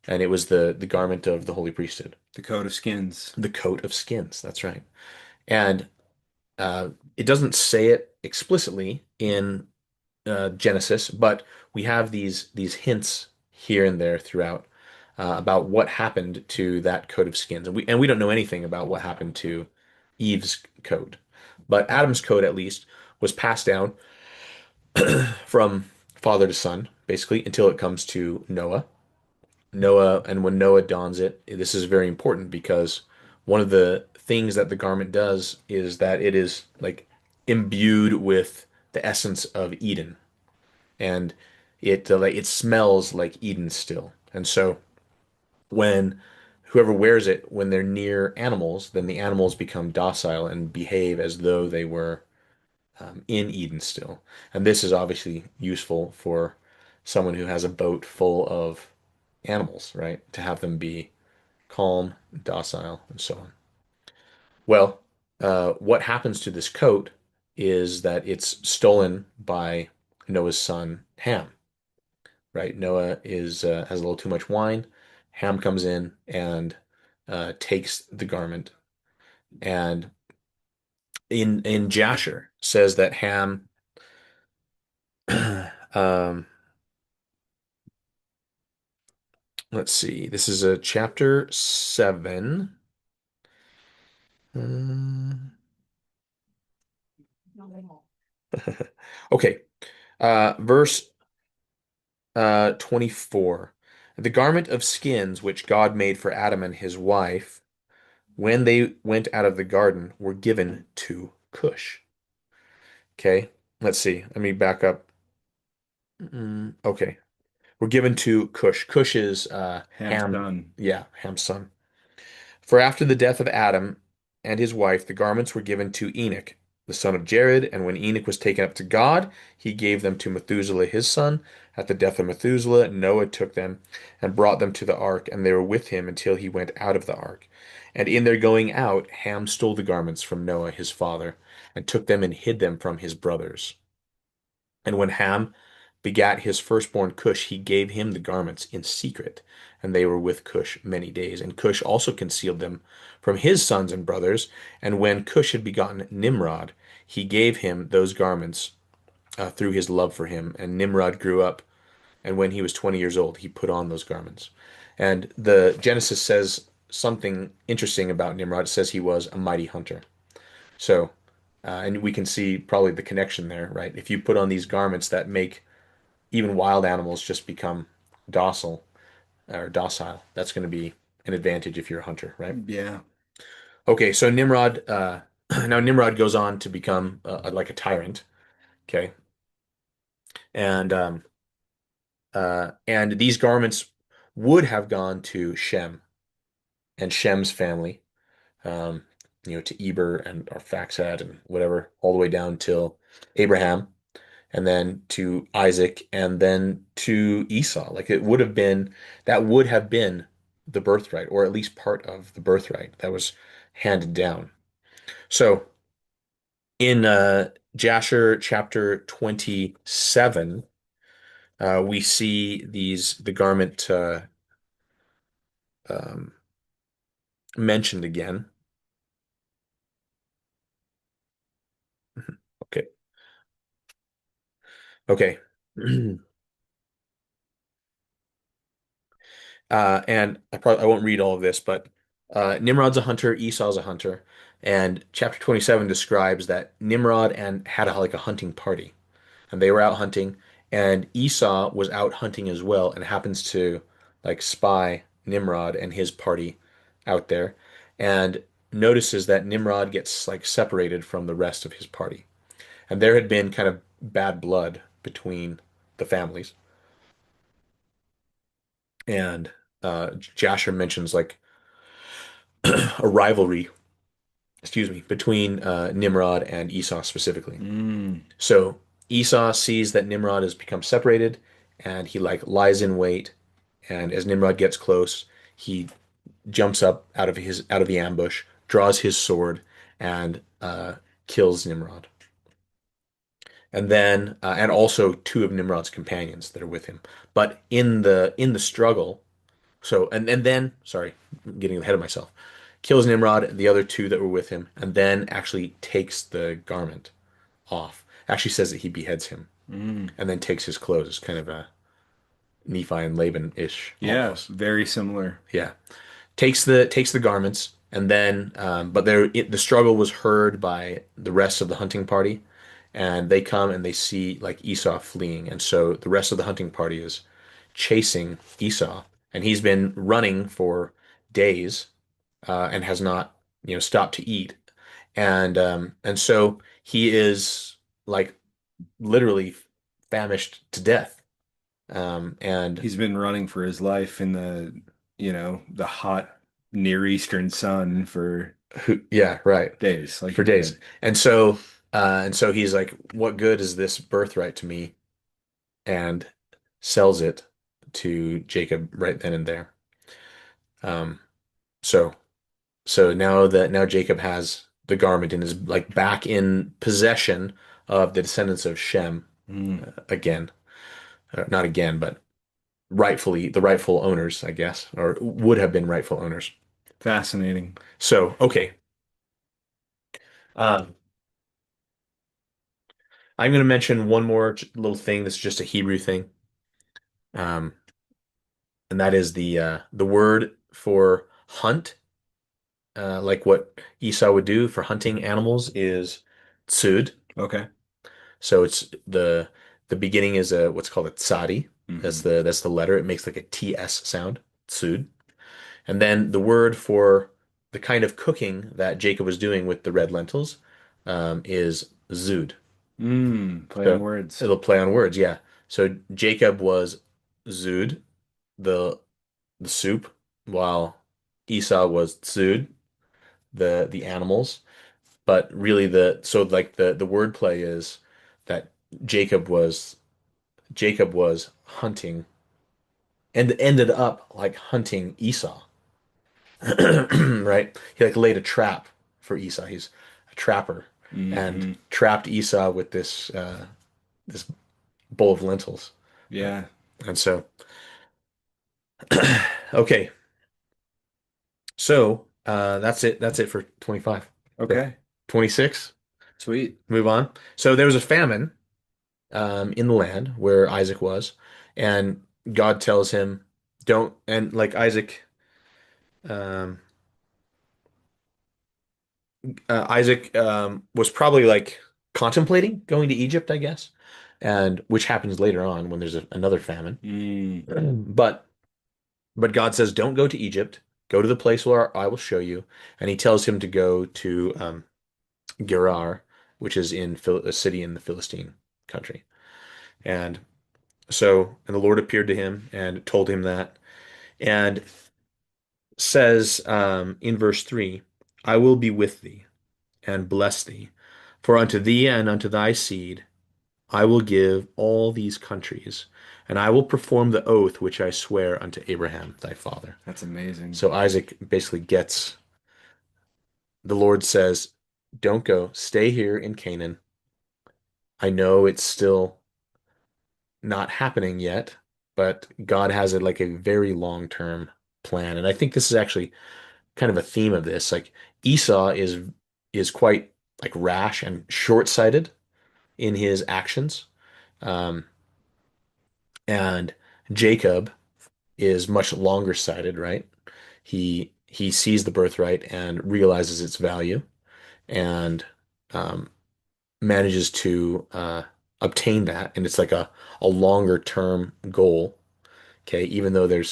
A: And it was the garment of the holy priesthood,
B: The coat of skins.
A: the coat of skins. That's right. And it doesn't say it explicitly in Genesis, but we have these hints here and there throughout about what happened to that coat of skins, and we don't know anything about what happened to Eve's coat, but Adam's coat at least was passed down from father to son, basically, until it comes to Noah. Noah, and when Noah dons it, this is very important because one of the things that the garment does is that it is like imbued with the essence of Eden, and it smells like Eden still. And so when whoever wears it, when they're near animals, then the animals become docile and behave as though they were in Eden still. And this is obviously useful for someone who has a boat full of animals, right? To have them be calm, docile, and so on. Well, what happens to this coat is that it's stolen by Noah's son Ham, right? Noah is has a little too much wine. Ham comes in and takes the garment, and in Jasher says that Ham um, let's see. This is a chapter 7. Um, okay. Verse 24. The garment of skins which God made for Adam and his wife when they went out of the garden were given to Cush. Okay. Let's see. Let me back up. Okay. We're given to Cush. Cush is
B: Ham's
A: Ham.
B: done.
A: Yeah, Ham's son. For after the death of Adam and his wife, the garments were given to Enoch, the son of Jared, and when Enoch was taken up to God, he gave them to Methuselah his son. At the death of Methuselah, Noah took them and brought them to the ark, and they were with him until he went out of the ark. And in their going out, Ham stole the garments from Noah his father, and took them and hid them from his brothers. And when Ham begat his firstborn Cush, he gave him the garments in secret, and they were with Cush many days. And Cush also concealed them from his sons and brothers. And when Cush had begotten Nimrod, he gave him those garments through his love for him. And Nimrod grew up, and when he was 20 years old, he put on those garments. And the Genesis says something interesting about Nimrod. It says he was a mighty hunter. So, and we can see probably the connection there, right? If you put on these garments that make even wild animals just become docile or docile. That's going to be an advantage if you're a hunter, right?
B: Yeah.
A: Okay, so Nimrod, now Nimrod goes on to become like a tyrant. Okay, and and these garments would have gone to Shem and Shem's family, um, to Eber and Arphaxad and whatever, all the way down till Abraham, and then to Isaac, and then to Esau. Like it would have been, that would have been the birthright, or at least part of the birthright that was handed down. So in Jasher chapter 27, we see the garment um, mentioned again. Okay. Okay. And I won't read all of this, but Nimrod's a hunter, Esau's a hunter, and chapter 27 describes that Nimrod and had like a hunting party, and they were out hunting, and Esau was out hunting as well, and happens to like spy Nimrod and his party out there, and notices that Nimrod gets like separated from the rest of his party, and there had been kind of bad blood between the families, and Jasher mentions like a rivalry, excuse me, between Nimrod and Esau specifically.
B: Mm.
A: So Esau sees that Nimrod has become separated, and he like lies in wait. And as Nimrod gets close, he jumps up out of the ambush, draws his sword, and kills Nimrod. And then and also two of Nimrod's companions that are with him. But in the struggle, so and then sorry, I'm getting ahead of myself. Kills Nimrod, the other two that were with him, and then actually takes the garment off. Actually says that he beheads him
B: Mm.
A: and then takes his clothes, kind of a Nephi and Laban-ish
B: Yeah,
A: almost.
B: very similar.
A: Yeah. Takes the garments and then but the struggle was heard by the rest of the hunting party and they come and they see like Esau fleeing and so the rest of the hunting party is chasing Esau and he's been running for days and has not stopped to eat and so he is like literally famished to death and
B: He's been running for his life in the hot Near Eastern sun for
A: yeah, right.
B: days, like
A: For
B: you
A: days.
B: said.
A: And so he's like, what good is this birthright to me? And sells it to Jacob right then and there. Um, so now Jacob has the garment and is like back in possession of the descendants of Shem
B: Mm.
A: again. Not again, but rightfully the rightful owners, I guess, or would have been rightful owners.
B: Fascinating.
A: So, okay. Um, I'm going to mention one more little thing that's just a Hebrew thing. Um, and that is the word for hunt, like what Esau would do for hunting animals, is tsud.
B: Okay.
A: So it's the beginning is a what's called a tsadi. That's
B: Hmm.
A: the letter. It makes like a TS sound, tsud. And then the word for the kind of cooking that Jacob was doing with the red lentils is zud.
B: Play on
A: So
B: words.
A: it'll play on words, yeah. So Jacob was zud, the the soup, while Esau was tsud, the animals. But really the wordplay is that Jacob was Jacob was hunting and ended up like hunting Esau. Right? He like laid a trap for Esau. He's a trapper and
B: Hmm.
A: trapped Esau with this bowl of lentils. Right?
B: Yeah.
A: And so okay. So that's it. That's it for 25. So
B: Okay.
A: 26.
B: Sweet.
A: Move on. So there was a famine in the land where Isaac was, and God tells him, "Don't." And like um, Isaac was probably like contemplating going to Egypt, I guess, and which happens later on when there's another famine.
B: Mm.
A: But God says, "Don't go to Egypt. Go to the place where I will show you." And He tells him to go to Gerar, which is in a city in the Philistine country. And and the Lord appeared to him and told him that, and says in verse 3, I will be with thee and bless thee, for unto thee and unto thy seed I will give all these countries, and I will perform the oath which I swear unto Abraham thy father.
B: That's amazing.
A: So Isaac basically gets, the Lord says, don't go, stay here in Canaan. I know it's still not happening yet, but God has it like a very long-term plan. And I think this is actually kind of a theme of this. Like Esau is quite like rash and short-sighted in his actions. Um, and Jacob is much longer sighted, right? He sees the birthright and realizes its value and um, manages to obtain that. And it's like a longer term goal. Okay, even though there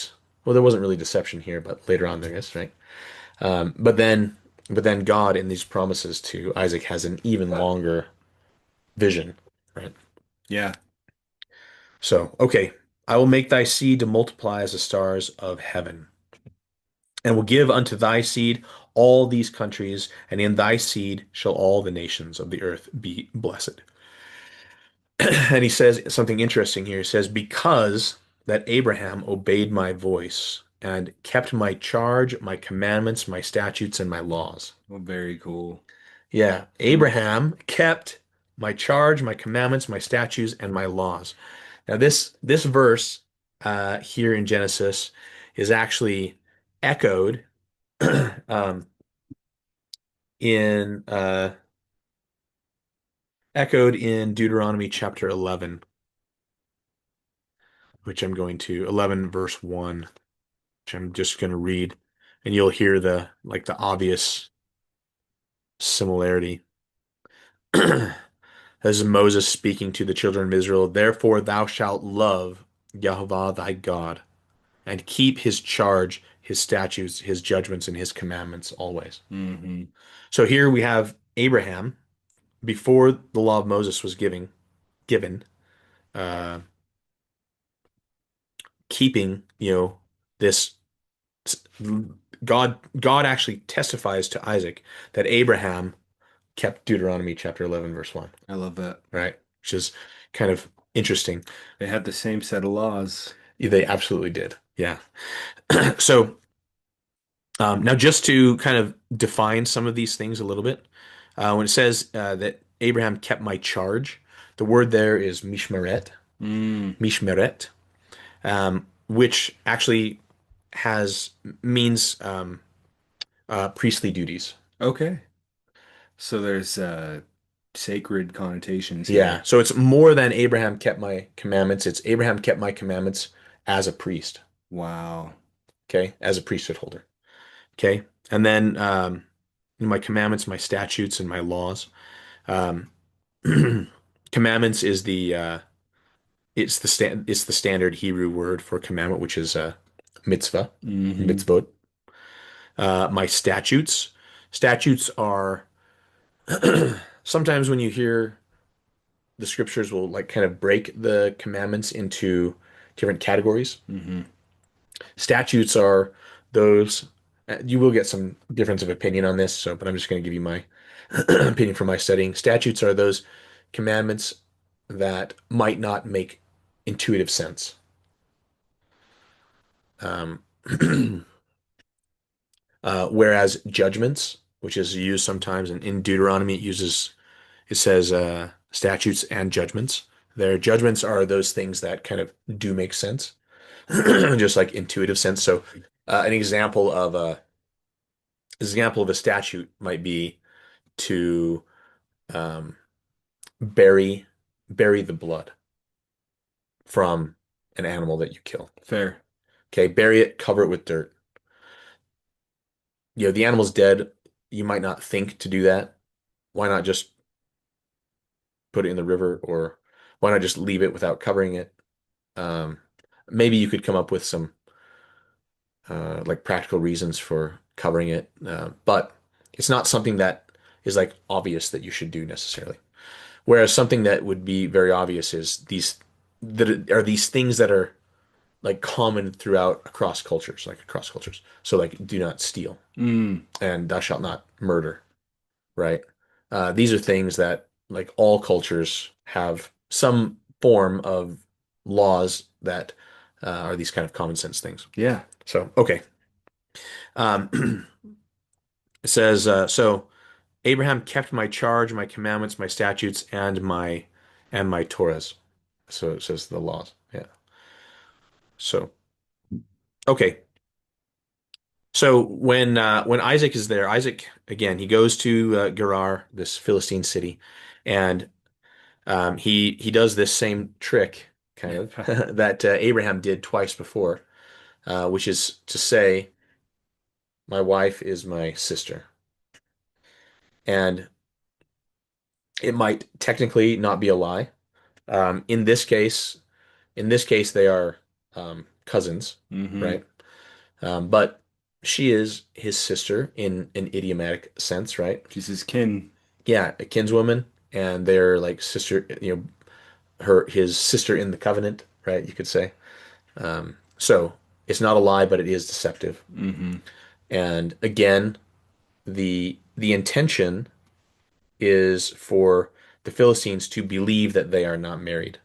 A: wasn't really deception here, but later on there is, right? But then God in these promises to Isaac has an even longer vision, right?
B: Yeah.
A: So, okay, I will make thy seed to multiply as the stars of heaven, and will give unto thy seed all these countries, and in thy seed shall all the nations of the earth be blessed. And he says something interesting here. He says, because that Abraham obeyed my voice and kept my charge, my commandments, my statutes, and my laws.
B: Well, very cool.
A: Yeah,
B: Hmm.
A: Abraham kept my charge, my commandments, my statutes, and my laws. Now, this verse here in Genesis is actually echoed um, in echoed in Deuteronomy chapter 11, which I'm going to 11 verse 1, which I'm just going to read, and you'll hear the obvious similarity. This is Moses speaking to the children of Israel. Therefore, thou shalt love Yahweh thy God and keep his charge, his statutes, his judgments, and his commandments always.
B: Hmm.
A: So here we have Abraham before the law of Moses was given, uh, keeping, this God actually testifies to Isaac that Abraham kept Deuteronomy chapter 11, verse 1,
B: I love that.
A: right? Which is kind of interesting.
B: They had the same set of laws.
A: They absolutely did. Yeah. So now, just to kind of define some of these things a little bit, when it says that Abraham kept my charge, the word there is mishmeret,
B: Mm.
A: mishmeret, which actually means priestly duties.
B: Okay. So there's sacred connotations
A: Yeah,
B: here.
A: so it's more than Abraham kept my commandments. It's Abraham kept my commandments as a priest,
B: Wow.
A: okay, as a priesthood holder, okay, and then my commandments, my statutes, and my laws. Um, Commandments is it's the standard Hebrew word for commandment, which is mitzvah,
B: Hmm.
A: mitzvot. My statutes are sometimes when you hear the scriptures will like kind of break the commandments into different categories.
B: Hmm.
A: Statutes are those. You will get some difference of opinion on this, so but I'm just going to give you my opinion from my studying. Statutes are those commandments that might not make intuitive sense. Um, whereas judgments, which is used sometimes in Deuteronomy, it says statutes and judgments. Their judgments are those things that kind of do make sense, just like intuitive sense. So, an example of a statute might be to um, bury bury the blood from an animal that you kill.
B: Fair.
A: Okay, bury it, cover it with dirt. The animal's dead. You might not think to do that. Why not just put it in the river, or why not just leave it without covering it? Um, Maybe you could come up with some like practical reasons for covering it, but it's not something that is like obvious that you should do necessarily. Whereas something that would be very obvious is these things that are like common throughout across cultures, like across cultures. So like do not steal
B: Mm.
A: and thou shalt not murder, right? These are things that like all cultures have some form of laws that are these kind of common sense things.
B: Yeah.
A: So, okay. It says, so Abraham kept my charge, my commandments, my statutes, and my Torahs. So it says the laws. Yeah. So, okay. So when Isaac is there, Isaac again, he goes to Gerar, this Philistine city, and he does this same trick, kind of that Abraham did twice before, which is to say, "My wife is my sister," and it might technically not be a lie. Um, in this case, in this case, they are cousins,
B: Hmm.
A: right? But she is his sister in an idiomatic sense, right?
B: She's his kin.
A: Yeah, a kinswoman, and they're like sister, his sister in the covenant, right? You could say. So it's not a lie, but it is deceptive.
B: Hmm.
A: And again, the intention is for the Philistines to believe that they are not married.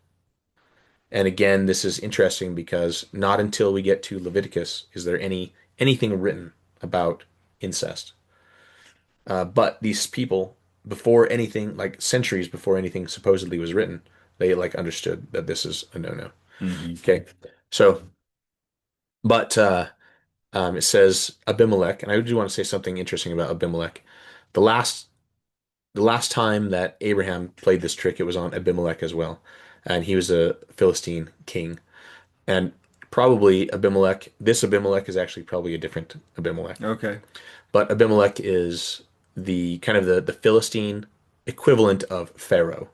A: And again, this is interesting because not until we get to Leviticus is there anything written about incest. But these people before anything, like centuries before anything supposedly was written, they like understood that this is a no-no.
B: Hmm.
A: Okay. So, but it says Abimelech, and I do want to say something interesting about Abimelech. The last the last time that Abraham played this trick, it was on Abimelech as well. And he was a Philistine king. And probably Abimelech, this Abimelech is actually probably a different Abimelech.
B: Okay.
A: But Abimelech is the kind of the Philistine equivalent of Pharaoh.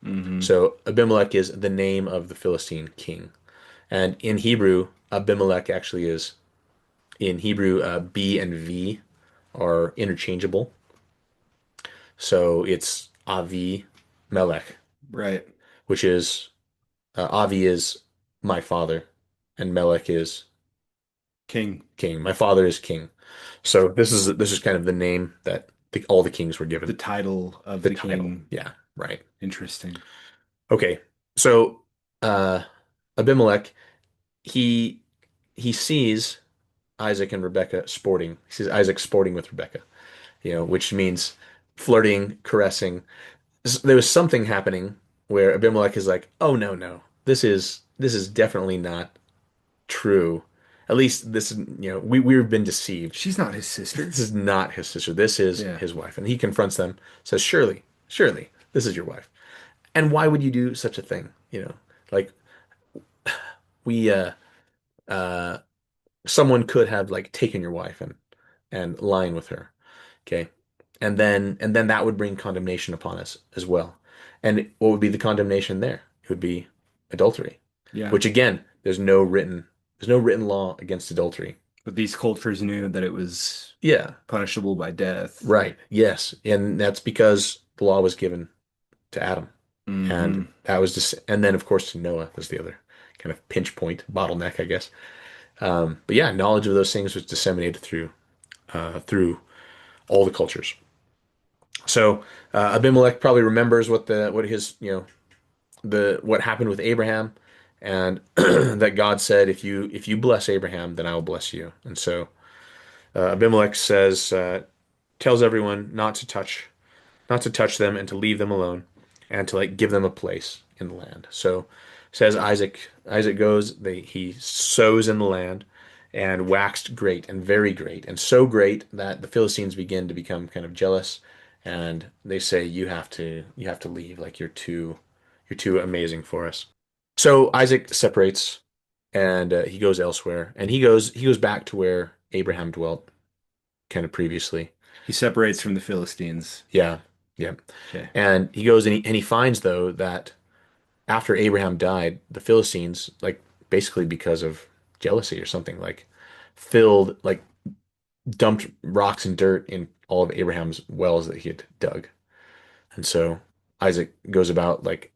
B: Hmm.
A: So Abimelech is the name of the Philistine king. And in Hebrew, Abimelech actually is in Hebrew, B and V are interchangeable. So it's Avi Melech,
B: Right.
A: which is Avi is my father, and Melech is
B: King.
A: king. My father is king. So this is kind of the name that all the kings were
B: The
A: given.
B: title of
A: The
B: the
A: title.
B: king.
A: Yeah, right.
B: Interesting.
A: Okay. So uh Abimelech, he he sees Isaac and Rebekah sporting. He sees Isaac sporting with Rebekah, which means flirting, caressing. There was something happening where Abimelech is like, "Oh no, no. This is definitely not true. At least this is, we've been deceived.
B: She's not his
A: This
B: sister.
A: is not his sister. This is
B: Yeah.
A: his wife." And he confronts them, says, "Surely, surely, this is your wife. And why would you do such a thing? Like we uh someone could have like taken your wife and lying with her. Okay. And then that would bring condemnation upon us as well. And what would be the condemnation there? It would be adultery,
B: Yeah.
A: which again, there's no written law against adultery.
B: But these cultures knew that it was
A: Yeah,
B: punishable by death.
A: right. Yes. And that's because the law was given to Adam. And
B: Hmm.
A: that was just, and then of course to Noah was the other kind of pinch point, bottleneck, I guess. But yeah, knowledge of those things was disseminated through all the cultures. So Abimelech probably remembers what his the what happened with Abraham, and that God said, if you bless Abraham, then I will bless you. And so Abimelech tells everyone not to touch them and to leave them alone, and to like give them a place in the land. So says Isaac goes, he sows in the land and waxed great and very great and so great that the Philistines begin to become kind of jealous, and they say you have to leave, like you're too amazing for us. So Isaac separates, and he goes elsewhere, and he goes back to where Abraham dwelt kind of previously.
B: He separates from the Philistines.
A: Yeah, yeah.
B: Okay.
A: And he goes and he finds though that after Abraham died, the Philistines, like basically because of jealousy or something, like dumped rocks and dirt in all of Abraham's wells that he had dug. And so Isaac goes about like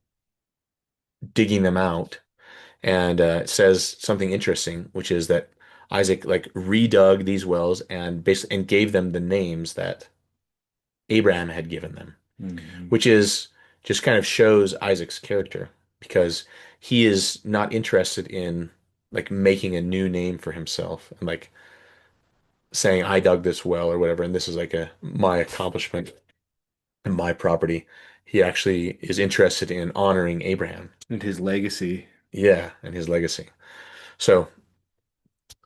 A: digging them out, and it says something interesting, which is that Isaac like redug these wells and basically and gave them the names that Abraham had given them,
B: Hmm.
A: which is just kind of shows Isaac's character, because he is not interested in like making a new name for himself and like saying I dug this well or whatever, and this is like a my accomplishment and my property. He actually is interested in honoring Abraham.
B: And his legacy.
A: Yeah, and his legacy. So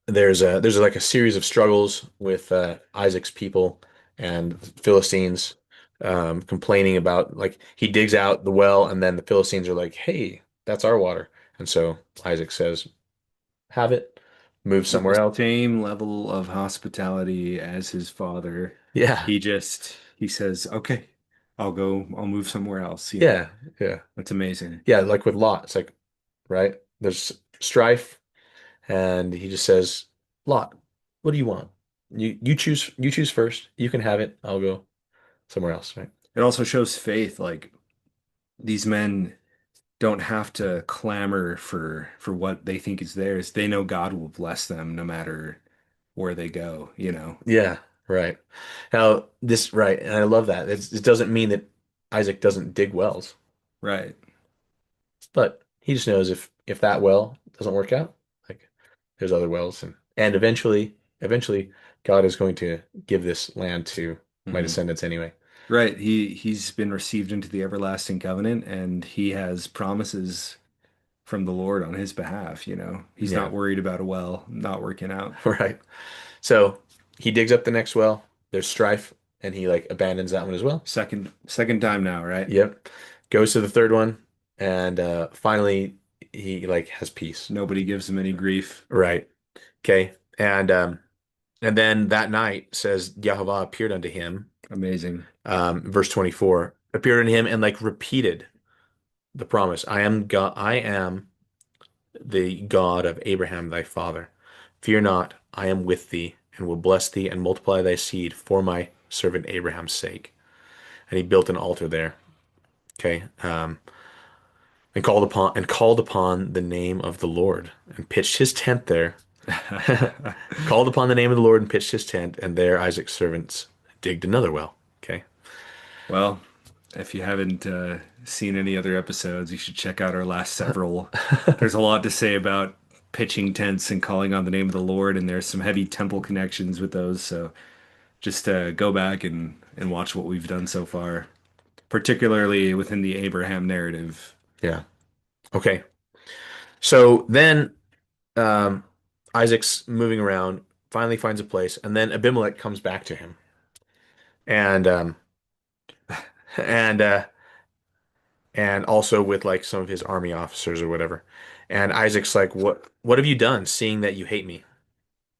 A: there's like a series of struggles with Isaac's people and Philistines, complaining about like he digs out the well, and then the Philistines are like, "Hey, that's our water," and so Isaac says, "Have it, move
B: With the
A: somewhere else."
B: same level of hospitality as his father,
A: Yeah,
B: he says, "Okay, I'll move somewhere else."
A: yeah, yeah,
B: That's amazing.
A: yeah. Like with Lot, it's like, right? There's strife, and he just says, "Lot, what do you want? You choose first. You can have it. I'll go somewhere else." Right?
B: It also shows faith. Like these men don't have to clamor for what they think is theirs. They know God will bless them no matter where they go.
A: Yeah, right. Now this right, and I love that. It doesn't mean that Isaac doesn't dig wells,
B: Right.
A: but he just knows if that well doesn't work out, like there's other wells, and eventually God is going to give this land to my
B: Hmm.
A: descendants anyway.
B: Right. He's been received into the everlasting covenant and he has promises from the Lord on his behalf, you know. He's
A: Yeah,
B: not worried about a well not working out.
A: right. So he digs up the next well. There's strife, and he like abandons that one as well.
B: Second time now, right?
A: Yep. Goes to the third one, and finally he like has peace.
B: Nobody gives him any grief.
A: Right. Okay. And then that night says Yahovah appeared unto him.
B: Amazing.
A: Verse 24 appeared unto him and like repeated the promise. I am God. I am the God of Abraham thy father. Fear not, I am with thee, and will bless thee and multiply thy seed for my servant Abraham's sake. And he built an altar there. Okay. And called upon the name of the Lord and pitched his tent there. Called upon the name of the Lord and pitched his tent, and there Isaac's servants digged another well. Okay.
B: Well, if you haven't seen any other episodes, you should check out our last several. There's a lot to say about pitching tents and calling on the name of the Lord, and there's some heavy temple connections with those. So just go back and watch what we've done so far, particularly within the Abraham narrative.
A: Yeah. Okay. So then um, Isaac's moving around, finally finds a place, and then Abimelech comes back to him. And and uh, and also with like some of his army officers or whatever. And Isaac's like, "What have you done, seeing that you hate me?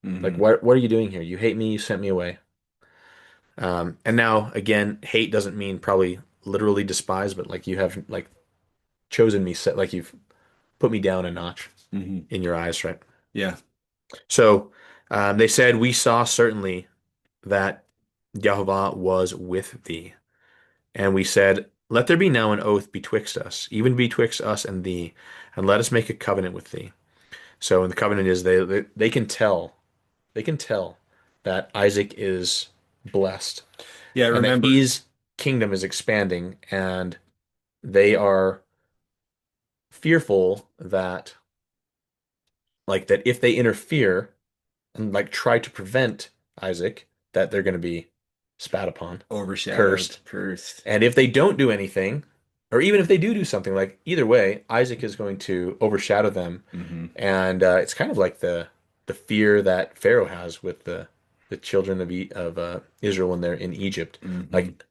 A: Like,
B: Hmm.
A: what are you doing here? You hate me. You sent me away." And now again, hate doesn't mean probably literally despise, but like you have like chosen me, set like you've put me down a notch
B: Hmm.
A: in your eyes, right?
B: Yeah.
A: So they said, "We saw certainly that Jehovah was with thee." And we said, "Let there be now an oath betwixt us, even betwixt us and thee, and let us make a covenant with thee." So, and the covenant is they can tell that Isaac is blessed
B: Yeah,
A: and that
B: remember.
A: his kingdom is expanding, and they are fearful that that if they interfere and like try to prevent Isaac, that they're going to be spat upon,
B: Overshadowed,
A: cursed.
B: cursed.
A: And if they don't do anything, or even if they do something, like either way, Isaac is going to overshadow them.
B: Hmm.
A: And it's kind of like the fear that Pharaoh has with the children of Israel when they're in Egypt.
B: Hmm.
A: Like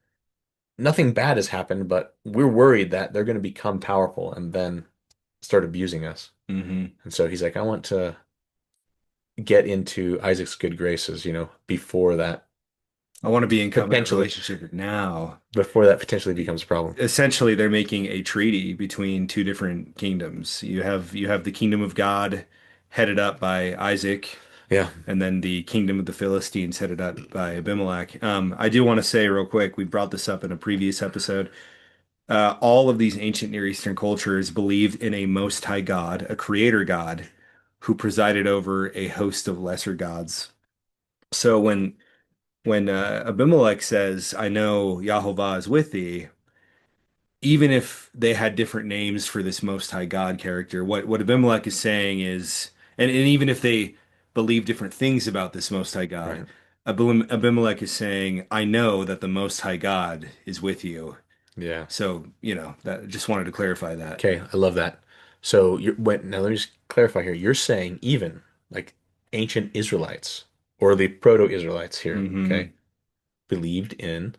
A: nothing bad has happened, but we're worried that they're going to become powerful and then start abusing us.
B: Hmm.
A: And so he's like, I want to get into Isaac's good graces, before that
B: I want to be in covenant
A: potentially
B: relationship now.
A: before that potentially becomes a problem.
B: Essentially, they're making a treaty between two different kingdoms. You have the kingdom of God headed up by Isaac,
A: Yeah.
B: and then the kingdom of the Philistines headed up by Abimelech. I do want to say real quick, we brought this up in a previous episode. All of these ancient Near Eastern cultures believed in a Most High God, a creator God, who presided over a host of lesser gods. So when Abimelech says, "I know Yahovah is with thee," even if they had different names for this Most High God character, what Abimelech is saying is, and even if they believe different things about this Most High God,
A: Right.
B: Abimelech is saying, "I know that the Most High God is with you."
A: Yeah.
B: So, that just wanted to clarify that.
A: Okay, I love that. So now let me just clarify here. You're saying even like ancient Israelites or the proto-Israelites here, okay,
B: Hmm.
A: believed in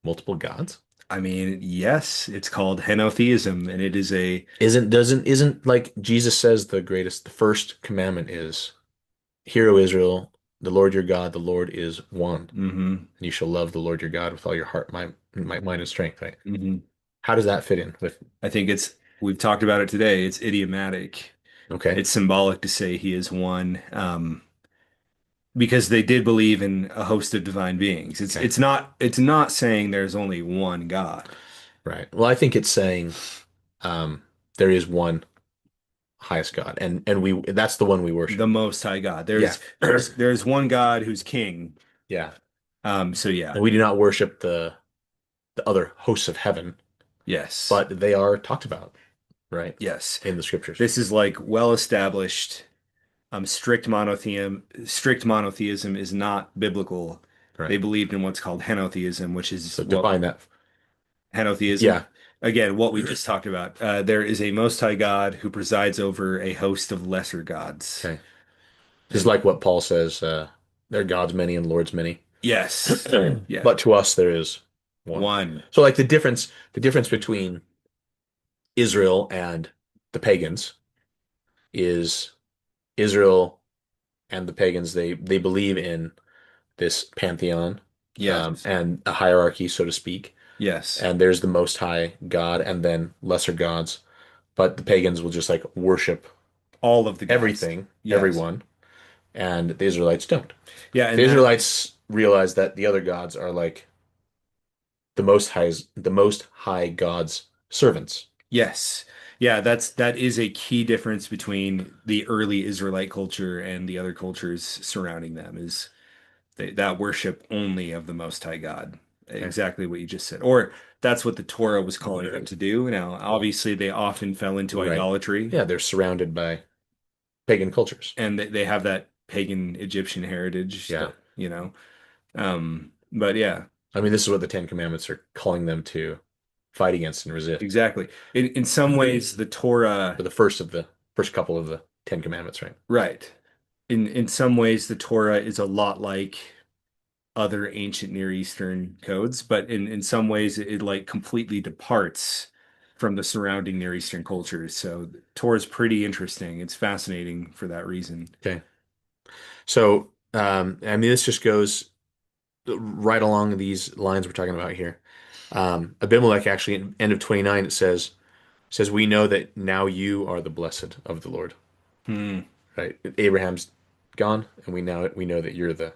A: multiple gods?
B: I mean, yes, it's called henotheism, and it is a
A: Isn't like Jesus says the first commandment is, "Hear, O Israel, the Lord your God, the Lord is one,
B: hmm
A: and you shall love the Lord your God with all your heart, mind, and strength," right?
B: hmm
A: How does that fit in with,
B: I think we've talked about it today. It's idiomatic.
A: okay,
B: It's symbolic to say he is one, because they did believe in a host of divine beings. It's
A: okay,
B: it's not it's not saying there's only one God,
A: right. Well, I think it's saying um, there is one highest God, and we that's the one we
B: the
A: worship.
B: Most High God.
A: Yeah.
B: There's one God who's king.
A: Yeah.
B: So yeah,
A: And we do not worship the other hosts of heaven,
B: yes,
A: but they are talked about, right,
B: yes.
A: in the scriptures.
B: This is like well established. Strict monotheism is not biblical. They
A: Right.
B: believed in what's called henotheism, which is
A: So
B: what
A: define that.
B: henotheism,
A: Yeah.
B: again, what we just talked about. There is a Most High God who presides over a host of lesser gods.
A: Okay. Just
B: And
A: like what Paul says, there are gods many and lords many.
B: yes, yeah,
A: But to us there is one.
B: one.
A: So like the difference between Israel and the pagans is Israel and the pagans, they believe in this pantheon,
B: Yes,
A: and a hierarchy, so to speak.
B: yes.
A: And there's the most high God and then lesser gods. But the pagans will just like worship
B: All of the gods.
A: everything,
B: Yes.
A: everyone, and the Israelites don't.
B: Yeah,
A: The
B: and that,
A: Israelites realize that the other gods are like the most high God's servants.
B: yes. Yeah, that is a key difference between the early Israelite culture and the other cultures surrounding them is that worship only of the Most High God.
A: Okay.
B: Exactly what you just said. Or that's what the Torah was calling them to do. Now, obviously, they often fell into
A: Right.
B: idolatry
A: Yeah, they're surrounded by pagan cultures.
B: and they have that pagan Egyptian heritage
A: Yeah.
B: that. But yeah,
A: I mean, this is what the Ten Commandments are calling them to fight against and resist.
B: exactly. In some ways, the
A: Or
B: Torah,
A: the first couple of the Ten Commandments, right?
B: right. In some ways, the Torah is a lot like other ancient Near Eastern codes, but in some ways it like completely departs from the surrounding Near Eastern cultures. So Torah is pretty interesting. It's fascinating for that reason.
A: Okay. So, I mean, this just goes right along these lines we're talking about here. Abimelech actually, in end of 29, it says, "We know that now you are the blessed of the Lord."
B: Hmm.
A: Right? Abraham's gone, and we know that you're the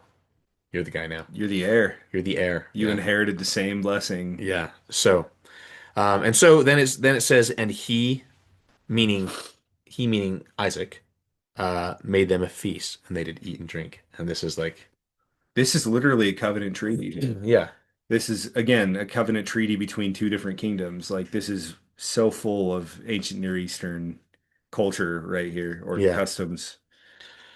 A: guy now.
B: You're the heir.
A: You're the heir.
B: You
A: Yeah.
B: inherited the same blessing.
A: Yeah. So then it says, and he meaning Isaac, made them a feast, and they did eat and drink. And this is like,
B: This is literally a covenant treaty.
A: yeah,
B: This is again a covenant treaty between two different kingdoms. Like this is so full of ancient Near Eastern culture right here or
A: yeah.
B: customs.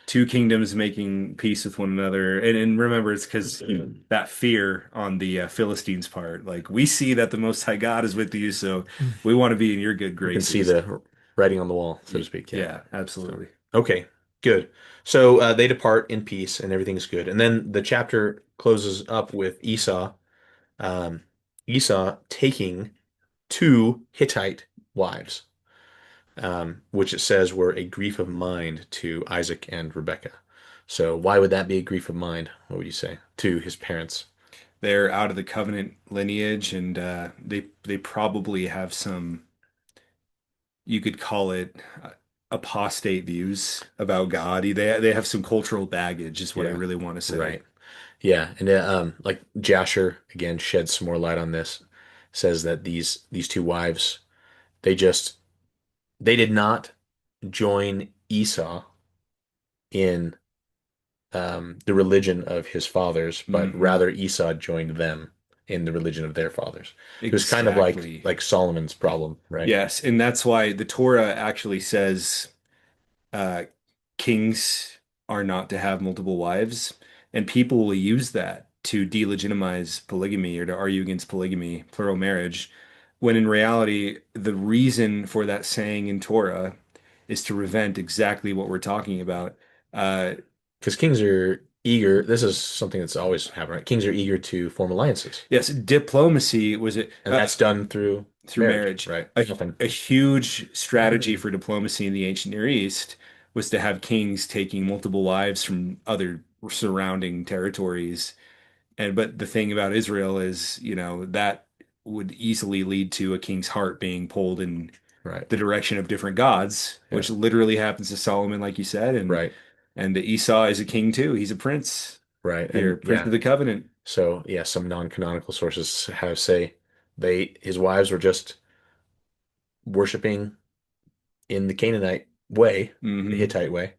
B: Two kingdoms making peace with one another. And remember, it's because that fear on the Philistines' part. Like, we see that the Most High God is with you, so we want to be in your good
A: You can see
B: graces.
A: the writing on the wall, so to speak. Yeah.
B: Yeah,
A: So,
B: absolutely.
A: okay, good. So they depart in peace, and everything's good. And then the chapter closes up with um, Esau taking two Hittite wives, which it says were a grief of mind to Isaac and Rebekah. So why would that be a grief of mind? What would you say to his parents?
B: They're out of the covenant lineage, and they probably have some, you could call it apostate views about God. They have some cultural baggage, is what I
A: Yeah,
B: really want to say.
A: right. Yeah, and like Jasher again sheds some more light on this. Says that these two wives, they just they did not join Esau in the religion of his fathers, but
B: Hmm.
A: rather Esau joined them in the religion of their fathers. It was kind of like
B: Exactly.
A: like Solomon's problem, right?
B: Yes, and that's why the Torah actually says uh, kings are not to have multiple wives, and people will use that to delegitimize polygamy or to argue against polygamy, plural marriage, when in reality, the reason for that saying in Torah is to prevent exactly what we're talking about. Uh,
A: Because kings are eager. This is something that's always happened, right? Kings are eager to form alliances,
B: yes, diplomacy was it
A: and that's done through
B: through
A: marriage,
B: marriage.
A: right?
B: A,
A: Often.
B: a huge strategy for diplomacy in the ancient Near East was to have kings taking multiple wives from other surrounding territories. And but the thing about Israel is, that would easily lead to a king's heart being pulled in
A: Right.
B: the direction of different gods,
A: Yeah.
B: which literally happens to Solomon, like you said,
A: Right.
B: and Esau is a king too. He's a prince
A: Right.
B: here,
A: And
B: prince
A: yeah.
B: of the covenant.
A: So yeah, some non-canonical sources have say his wives were just worshiping in the Canaanite way, the
B: Hmm.
A: Hittite way,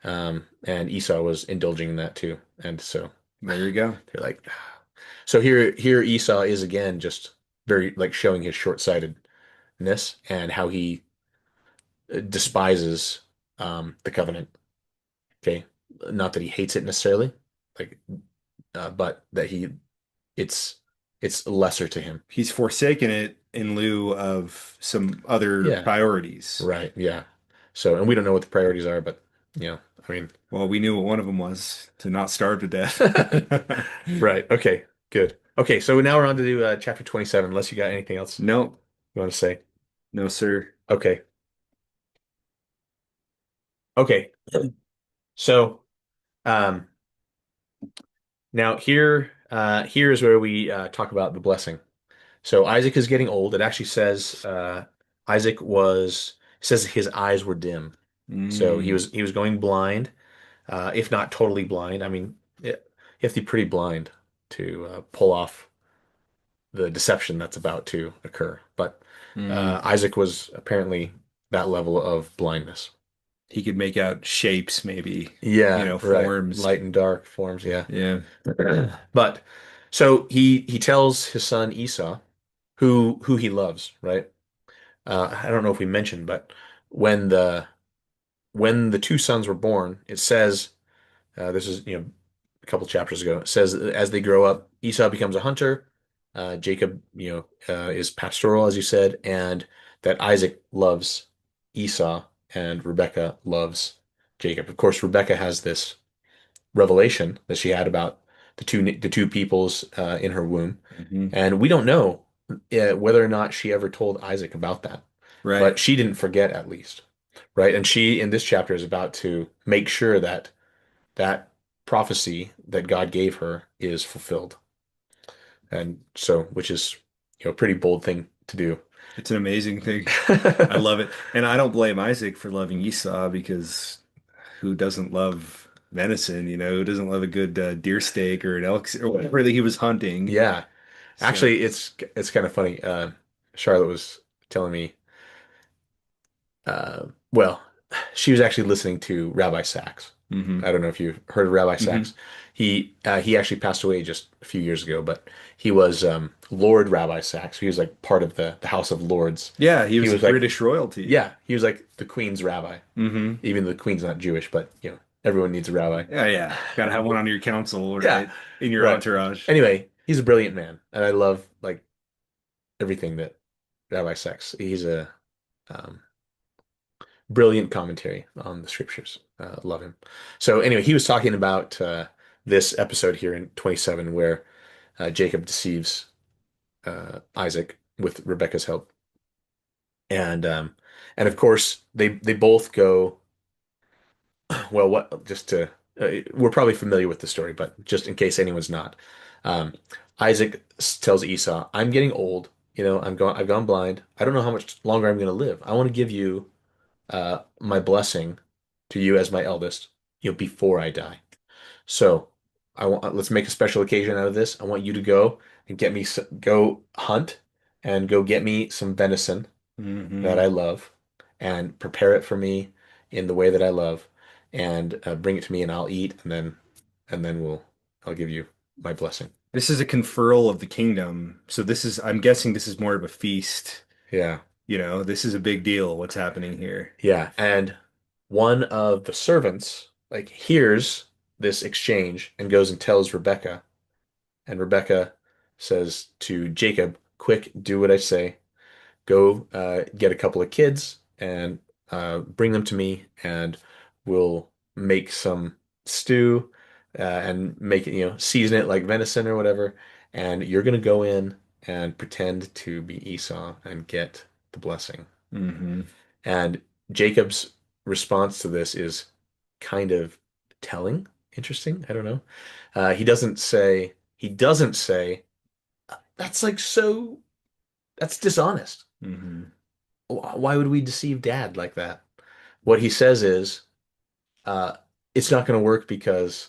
A: and Esau was indulging in that too. And so
B: There you go.
A: they're like, so here Esau is again just very like showing his short-sightedness and how he despises the covenant. Okay, not that he hates it necessarily, like but that it's it's lesser to him.
B: He's forsaken it in lieu of some other
A: Yeah,
B: priorities.
A: right. Yeah. So, and we don't know what the priorities are, but I mean,
B: Well, we knew what one of them was, to not starve to death.
A: right. Okay, good. Okay, so now we're on to do chapter 27, unless you got anything else
B: No,
A: you want to say.
B: no, sir.
A: Okay. Okay. So, um, now here is where we talk about the blessing. So Isaac is getting old. It actually says Isaac was says his eyes were dim. So
B: Mm,
A: he was going blind, if not totally blind. I mean, you have to be pretty blind to pull off the deception that's about to occur. But
B: mm.
A: Isaac was apparently that level of blindness.
B: He could make out shapes, maybe,
A: Yeah, right.
B: forms.
A: Light and dark forms, yeah.
B: Yeah.
A: But so he tells his son Esau who he loves, right? I don't know if we mentioned, but when the when the two sons were born, it says this is a couple chapters ago. It says as they grow up, Esau becomes a hunter. Jacob, is pastoral, as you said, and that Isaac loves Esau and Rebekah loves Jacob. Of course, Rebekah has this revelation that she had about the two peoples in her womb,
B: Hmm.
A: and we don't know whether or not she ever told Isaac about that, but
B: Right.
A: she didn't forget at least, right? And she in this chapter is about to make sure that that prophecy that God gave her is fulfilled, and so which is a pretty bold thing to do.
B: It's an amazing thing. I love it. And I don't blame Isaac for loving Esau, because who doesn't love venison? Who doesn't love a good deer steak or an elk or whatever that he was hunting?
A: Yeah,
B: So,
A: actually, it's kind of funny. Charlotte was telling me. Well, she was actually listening to Rabbi Sachs.
B: hmm
A: I don't know if you've heard of Rabbi
B: hmm
A: Sachs. He actually passed away just a few years ago, but he was Lord Rabbi Sachs. He was like part of the House of Lords.
B: Yeah, he
A: He
B: was a
A: was like,
B: British royalty.
A: yeah, he was like the Queen's rabbi.
B: Hmm.
A: Even though the Queen's not Jewish, but everyone needs a rabbi.
B: Yeah, yeah. Gotta have one on your council,
A: Yeah,
B: right? In your
A: right.
B: entourage.
A: Anyway, he's a brilliant man, and I love like everything that Rabbi Sachs. He's a um, brilliant commentary on the scriptures. Love him. So anyway, he was talking about this episode here in 27 where Jacob deceives Isaac with Rebekah's help, and and of course they both go. Well, what just to we're probably familiar with the story, but just in case anyone's not, um, Isaac tells Esau, "I'm getting old. I've gone blind. I don't know how much longer I'm going to live. I want to give you my blessing to you as my eldest, before I die. So let's make a special occasion out of this. I want you to go and go hunt and go get me some venison that
B: Hmm.
A: I love and prepare it for me in the way that I love and bring it to me and I'll eat and then I'll give you my blessing.
B: This is a conferral of the kingdom. So I'm guessing this is more of a feast.
A: Yeah.
B: This is a big deal, what's happening here.
A: Yeah. And one of the servants like hears this exchange and goes and tells Rebecca. And Rebecca says to Jacob, quick, do what I say. Go get a couple of kids and bring them to me, and we'll make some stew and make it, season it like venison or whatever. And you're going to go in and pretend to be Esau and get the blessing.
B: Hmm.
A: And Jacob's response to this is kind of telling, interesting. I don't know. He doesn't say, that's like so, that's dishonest.
B: Hmm.
A: Why would we deceive dad like that? What he says is, uh, it's not going to work because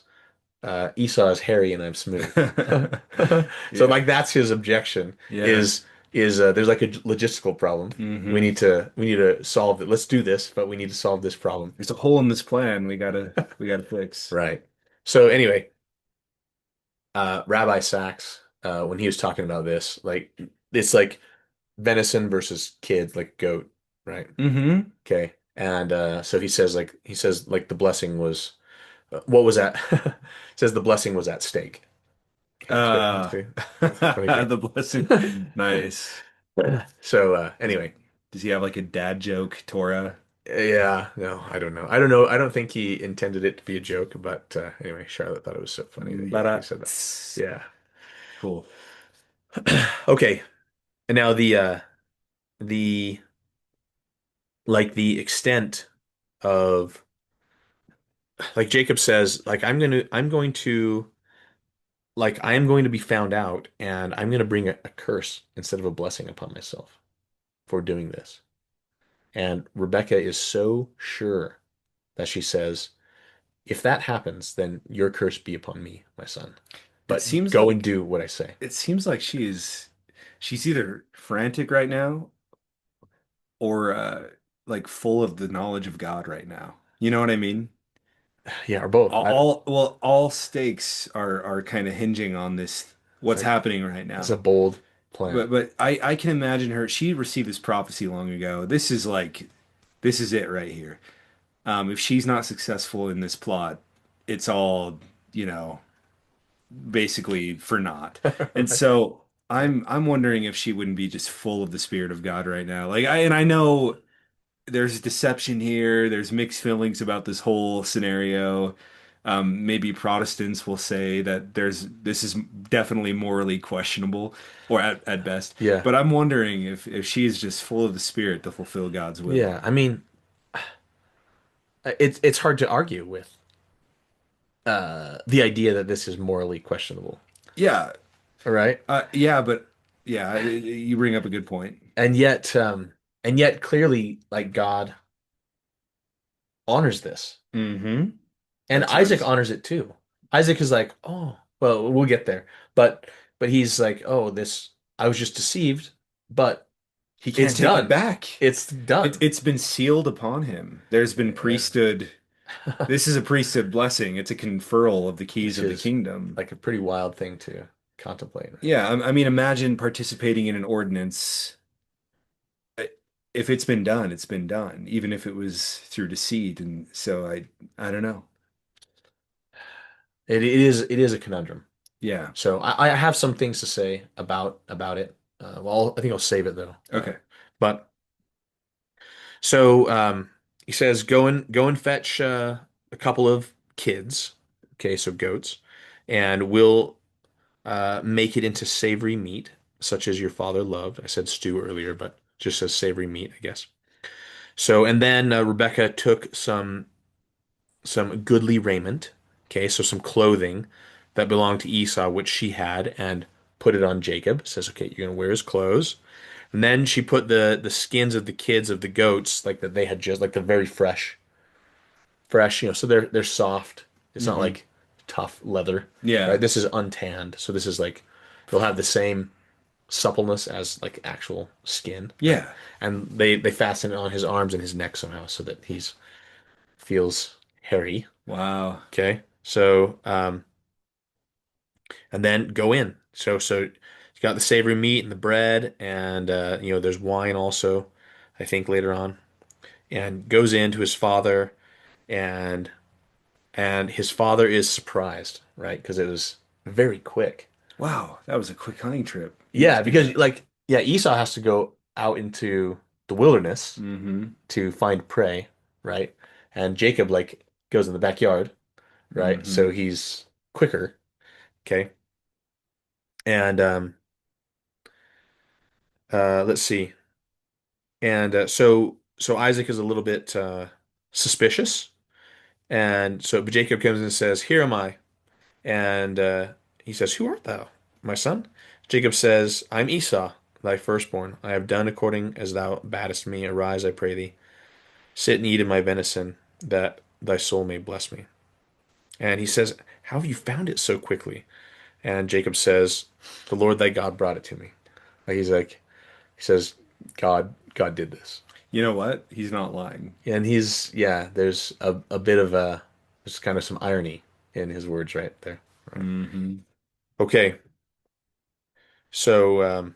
A: Esau is hairy and I'm smooth. So
B: Yeah.
A: like that's his objection
B: Yeah.
A: is there's like a logistical problem.
B: Hmm.
A: We need to solve it. Let's do this, but we need to solve this problem.
B: There's a hole in this plan we gotta fix.
A: Right. So anyway, Rabbi Sachs, when he was talking about this, like it's like venison versus kid, like goat, right?
B: Hmm.
A: Okay. And so he says like the blessing was what was at says the blessing was at stake. Actually, honestly, that's a funny joke.
B: The blessing. Nice.
A: So
B: Does,
A: anyway,
B: does he have like a dad joke, Torah?
A: yeah, no, I don't know. I don't know. I don't think he intended it to be a joke, but anyway, Charlotte thought it was so funny that he
B: But
A: said that. Yeah.
B: cool.
A: Okay. And now the the extent of like Jacob says, like I am going to be found out and I'm going to bring a curse instead of a blessing upon myself for doing this. And Rebecca is so sure that she says, if that happens, then your curse be upon me, my son.
B: It
A: But
B: seems
A: go and
B: like
A: do what I say.
B: she's either frantic right now or like full of the knowledge of God right now. You know what I mean?
A: Yeah, or both.
B: All stakes are kind of hinging on this
A: It's
B: what's
A: like
B: happening right
A: it's a
B: now.
A: bold plan.
B: But I can imagine her. She received this prophecy long ago. This is it right here. If she's not successful in this plot, it's all, you know, basically for naught. And
A: Right.
B: so I'm wondering if she wouldn't be just full of the Spirit of God right now. I know there's deception here. There's mixed feelings about this whole scenario. Maybe Protestants will say that this is definitely morally questionable, or at best.
A: Yeah.
B: But I'm wondering if she is just full of the Spirit to fulfill God's will.
A: Yeah. I mean, it's hard to argue with the idea that this is morally questionable.
B: Yeah,
A: All right.
B: yeah, but yeah, you bring up a good point.
A: And yet clearly like God honors this.
B: Mm-hmm.
A: And
B: That's
A: Isaac
B: right.
A: honors it too. Isaac is like, oh, well, we'll get there. But he's like, oh, this I was just deceived, but
B: He can't
A: it's
B: take it
A: done.
B: back.
A: It's done.
B: It's been sealed upon him. There's been
A: Yeah.
B: priesthood. This is a priesthood blessing. It's a conferral of the keys
A: Which
B: of the
A: is
B: kingdom.
A: like a pretty wild thing to contemplate, right?
B: Yeah, I mean, imagine participating in an ordinance. If it's been done, it's been done, even if it was through deceit. And so I don't know.
A: It is a conundrum.
B: Yeah.
A: So I have some things to say about it. Well, I think I'll save it though.
B: Okay.
A: But so he says, go and fetch a couple of kids, okay, so goats, and we'll make it into savory meat, such as your father loved. I said stew earlier, but just says savory meat, I guess. So and then Rebecca took some goodly raiment, okay, so some clothing that belonged to Esau, which she had, and put it on Jacob. Says, okay, you're gonna wear his clothes. And then she put the skins of the kids of the goats, like that they had just like the very fresh, so they're soft. It's not
B: Hmm.
A: like tough leather, right?
B: Yeah.
A: This is untanned, so this is like they'll have the same suppleness as like actual skin, right?
B: Yeah.
A: And they fasten it on his arms and his neck somehow so that he's feels hairy.
B: Wow.
A: Okay, so and then go in. So you got the savory meat and the bread, and there's wine also, I think later on, and goes in to his father, and his father is surprised, right? Because it was very quick.
B: Wow. That was a quick hunting trip.
A: Yeah, because like yeah, Esau has to go out into the wilderness
B: Mm-hmm.
A: to find prey, right? And Jacob like goes in the backyard, right? So
B: Mm-hmm.
A: he's quicker, okay? And let's see. And so Isaac is a little bit suspicious, and so but Jacob comes and says, "Here am I." And he says, "Who art thou, my son?" Jacob says, "I'm Esau, thy firstborn. I have done according as thou badest me. Arise, I pray thee. Sit and eat of my venison, that thy soul may bless me." And he says, "How have you found it so quickly?" And Jacob says, "The Lord thy God brought it to me." He says, God did this.
B: You know what? He's not lying.
A: And yeah, there's a bit of there's kind of some irony in his words right there. Right.
B: Mm-hmm.
A: Okay, so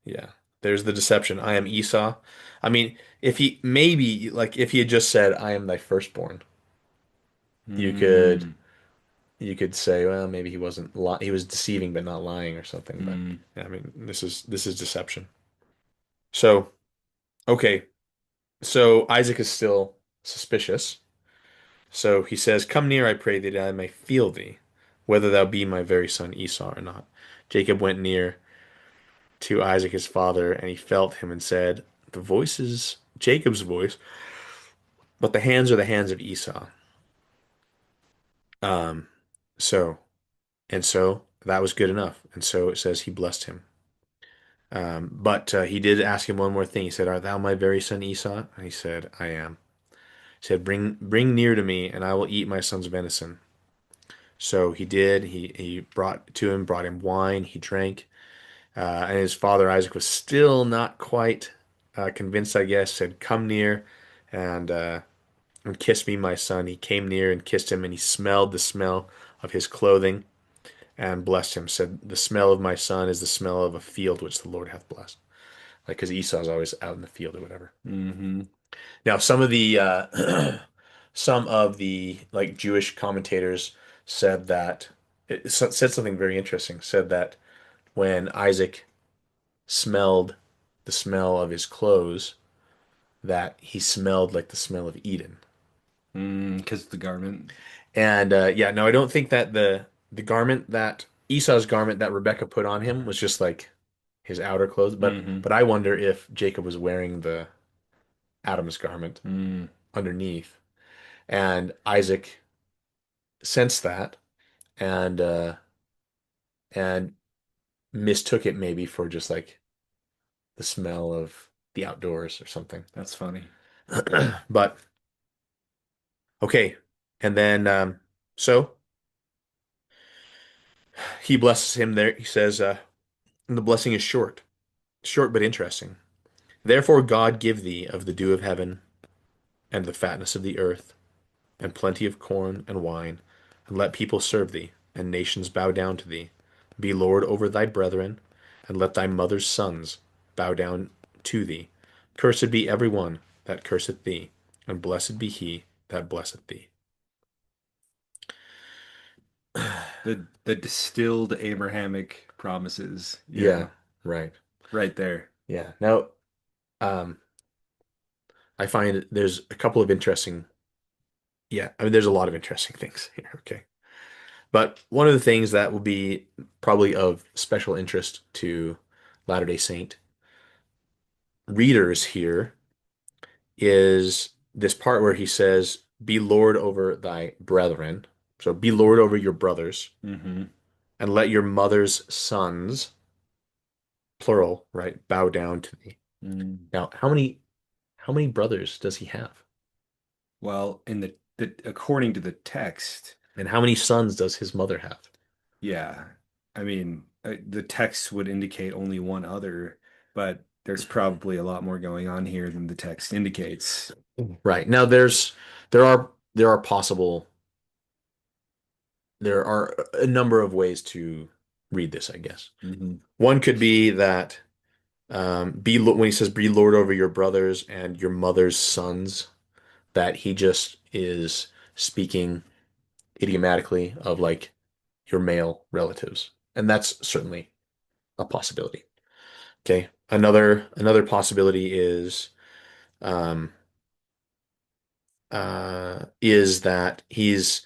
A: yeah, there's the deception. I am Esau. I mean, if he had just said, I am thy firstborn, you could
B: Mm.
A: you could say, well, maybe he wasn't li he was deceiving but not lying or something. But
B: Mm.
A: yeah, I mean, this is deception. So, okay. So Isaac is still suspicious. So he says, "Come near, I pray thee, that I may feel thee, whether thou be my very son Esau or not." Jacob went near to Isaac his father, and he felt him and said, "The voice is Jacob's voice, but the hands are the hands of Esau." Um, so so that was good enough. And so it says he blessed him. But he did ask him one more thing. He said, "Art thou my very son Esau?" And he said, "I am." He said, "Bring near to me, and I will eat my son's venison." So he did. He brought him wine. He drank. And his father Isaac was still not quite convinced, I guess. Said, "Come near and kiss me, my son." He came near and kissed him, and he smelled the smell of his clothing and blessed him. Said, "The smell of my son is the smell of a field which the Lord hath blessed." Like, because Esau's always out in the field or whatever.
B: Hmm.
A: Now, some of the like Jewish commentators said that said something very interesting. Said that when Isaac smelled the smell of his clothes, that he smelled like the smell of Eden.
B: Because the garment.
A: And yeah, no, I don't think that the garment that Esau's garment that Rebecca put on him was just like his outer clothes, but
B: Hmm.
A: I wonder if Jacob was wearing the Adam's garment
B: Mm.
A: underneath, and Isaac sensed that and and mistook it maybe for just like the smell of the outdoors or something.
B: That's funny.
A: But okay, and then so he blesses him there. He says, and the blessing is short, short but interesting. Therefore, God give thee of the dew of heaven and the fatness of the earth, and plenty of corn and wine, and let people serve thee, and nations bow down to thee. Be Lord over thy brethren, and let thy mother's sons bow down to thee. Cursed be every one that curseth thee, and blessed be he that blesseth thee.
B: The distilled Abrahamic promises.
A: Yeah,
B: Yeah,
A: right.
B: right there.
A: Yeah. Now, um, I find there's a couple of interesting, yeah, I mean, there's a lot of interesting things here. Okay. But one of the things that will be probably of special interest to Latter-day Saint readers here is this part where he says, "Be Lord over thy brethren." So be Lord over your brothers,
B: Hmm.
A: and let your mother's sons, plural, right, bow down to thee.
B: Mm.
A: Now, how many brothers does he have?
B: Well, in the according to the text,
A: And how many sons does his mother have?
B: yeah, I mean, the text would indicate only one other, but there's probably a lot more going on here than the text indicates.
A: Right. Now there are possible there are a number of ways to read this, I guess.
B: Hmm.
A: One could be that when he says be Lord over your brothers and your mother's sons, that he just is speaking idiomatically of like your male relatives. And that's certainly a possibility. Okay. Another possibility um is that he's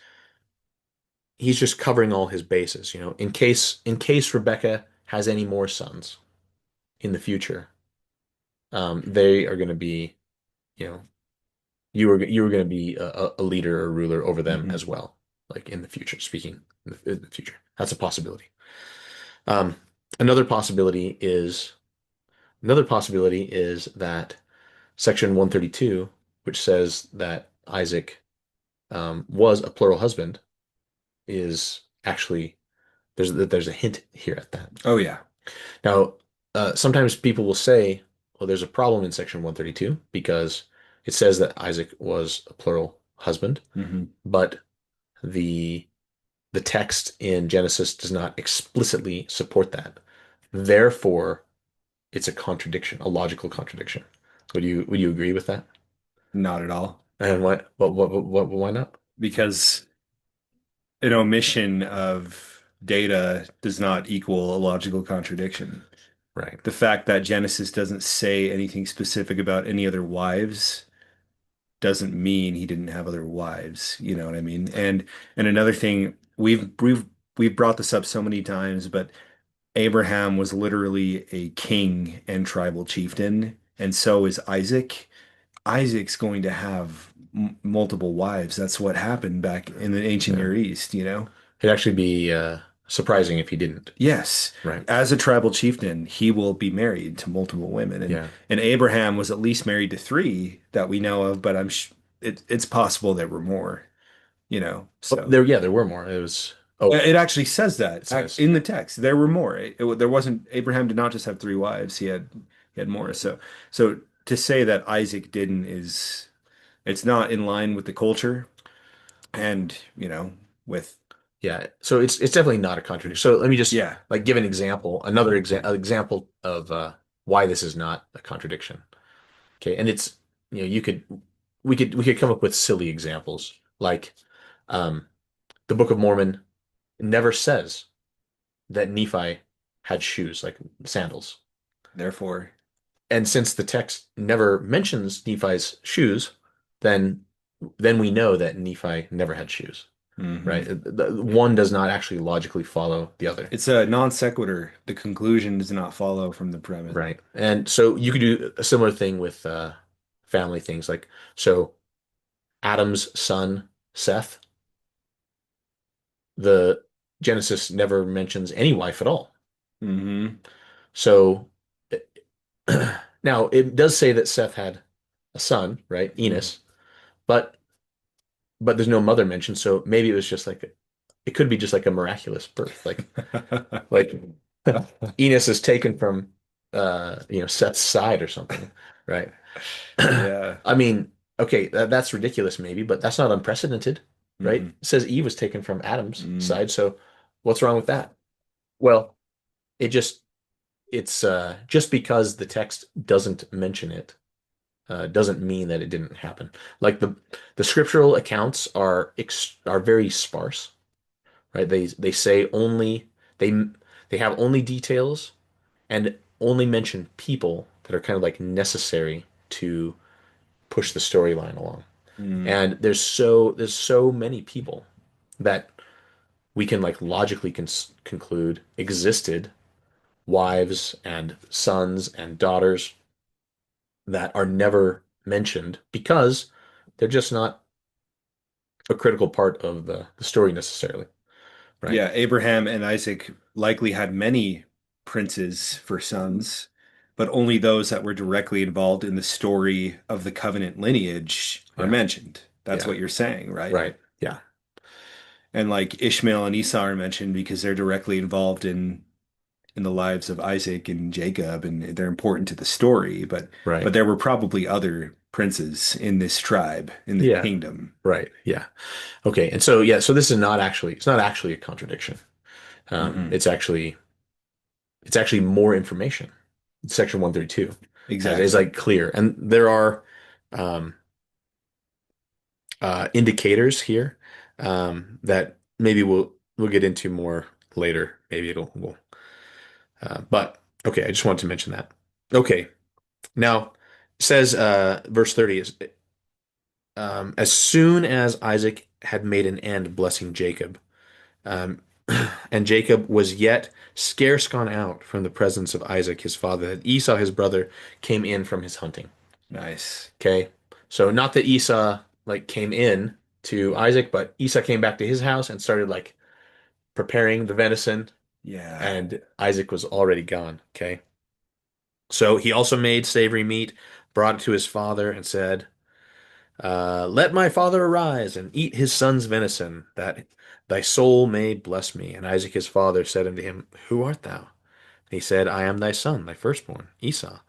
A: just covering all his bases, in case Rebecca has any more sons in the future. They are going to be, you know, you were going to be a leader or ruler over them
B: Hmm.
A: as well, like in the future, speaking in the future. That's a possibility. Um, another possibility is another possibility is that section 132, which says that Isaac was a plural husband, is actually there's a hint here at that.
B: Oh yeah.
A: Now, sometimes people will say, well, there's a problem in section 132 because it says that Isaac was a plural husband,
B: Hmm.
A: but the the text in Genesis does not explicitly support that. Therefore, it's a contradiction, a logical contradiction. Would you agree with that?
B: Not at all.
A: And why not?
B: Because an omission of data does not equal a logical contradiction.
A: Right.
B: The fact that Genesis doesn't say anything specific about any other wives doesn't mean he didn't have other wives. You know what I mean? And another thing, we've brought this up so many times, but Abraham was literally a king and tribal chieftain, and so is Isaac. Isaac's going to have m multiple wives. That's what happened back in the ancient
A: Yeah.
B: Near East, you know?
A: It'd actually be surprising if he didn't.
B: Yes,
A: Right.
B: as a tribal chieftain, he will be married to multiple women,
A: Yeah.
B: and Abraham was at least married to three that we know of, but it's possible there were more, you know.
A: Oh,
B: So
A: there, yeah, there were more. It was, oh,
B: it actually says
A: it
B: that
A: says,
B: in the text. There were more. There wasn't Abraham did not just have three wives; he had more. So to say that Isaac didn't is it's not in line with the culture, and with
A: yeah. So it's definitely not a contradiction. So let me just
B: yeah.
A: like give an example, another example of why this is not a contradiction. Okay. And it's, you could, we could come up with silly examples like, um, the Book of Mormon never says that Nephi had shoes, like sandals.
B: Therefore,
A: And since the text never mentions Nephi's shoes, then then we know that Nephi never had shoes, right?
B: hmm.
A: One does not actually logically follow the other,
B: It's a non sequitur. The conclusion does not follow from the premise.
A: right? And so you could do a similar thing with family things, like so Adam's son Seth, the Genesis never mentions any wife at all.
B: Hmm.
A: So now it does say that Seth had a son, right?
B: Hmm.
A: Enos, but there's no mother mentioned, so maybe it was just like it could be just like a miraculous birth. Like Enos is taken from Seth's side or something, right?
B: Yeah.
A: I mean, okay, that's ridiculous maybe, but that's not unprecedented, right?
B: Hmm.
A: It says Eve was taken from Adam's
B: Mm.
A: side, so what's wrong with that? Well, it just it's just because the text doesn't mention it doesn't mean that it didn't happen. Like the scriptural accounts are very sparse, right? They say only they they have only details and only mention people that are kind of like necessary to push the storyline along.
B: Mm.
A: And there's so many people that we can like logically conclude existed, wives and sons and daughters that are never mentioned because they're just not a critical part of the story necessarily, right?
B: Yeah, Abraham and Isaac likely had many princes for sons, but only those that were directly involved in the story of the covenant lineage are
A: Yeah,
B: mentioned. That's
A: yeah,
B: what you're saying, right?
A: right. Yeah,
B: And like Ishmael and Esau are mentioned because they're directly involved in the lives of Isaac and Jacob, and they're important to the story. But
A: right.
B: there were probably other princes in this tribe, in the
A: Yeah,
B: kingdom.
A: right. Yeah. Okay. And so yeah, so this is not actually it's not actually a contradiction.
B: Hmm.
A: It's actually more information. Section 132 is
B: Exactly.
A: like clear, and there are um, indicators here that maybe we'll get into more later. Maybe but okay. I just wanted to mention that. Okay. Now, it says verse 30 is as soon as Isaac had made an end blessing Jacob, um, and Jacob was yet scarce gone out from the presence of Isaac his father, that Esau his brother came in from his hunting.
B: Nice.
A: Okay, so not that Esau like came in to Isaac, but Esau came back to his house and started like preparing the venison,
B: Yeah.
A: and Isaac was already gone. Okay, so he also made savory meat, brought it to his father, and said, let my father arise and eat his son's venison, that thy soul may bless me. And Isaac his father said unto him, Who art thou? He said, I am thy son, thy firstborn, Esau.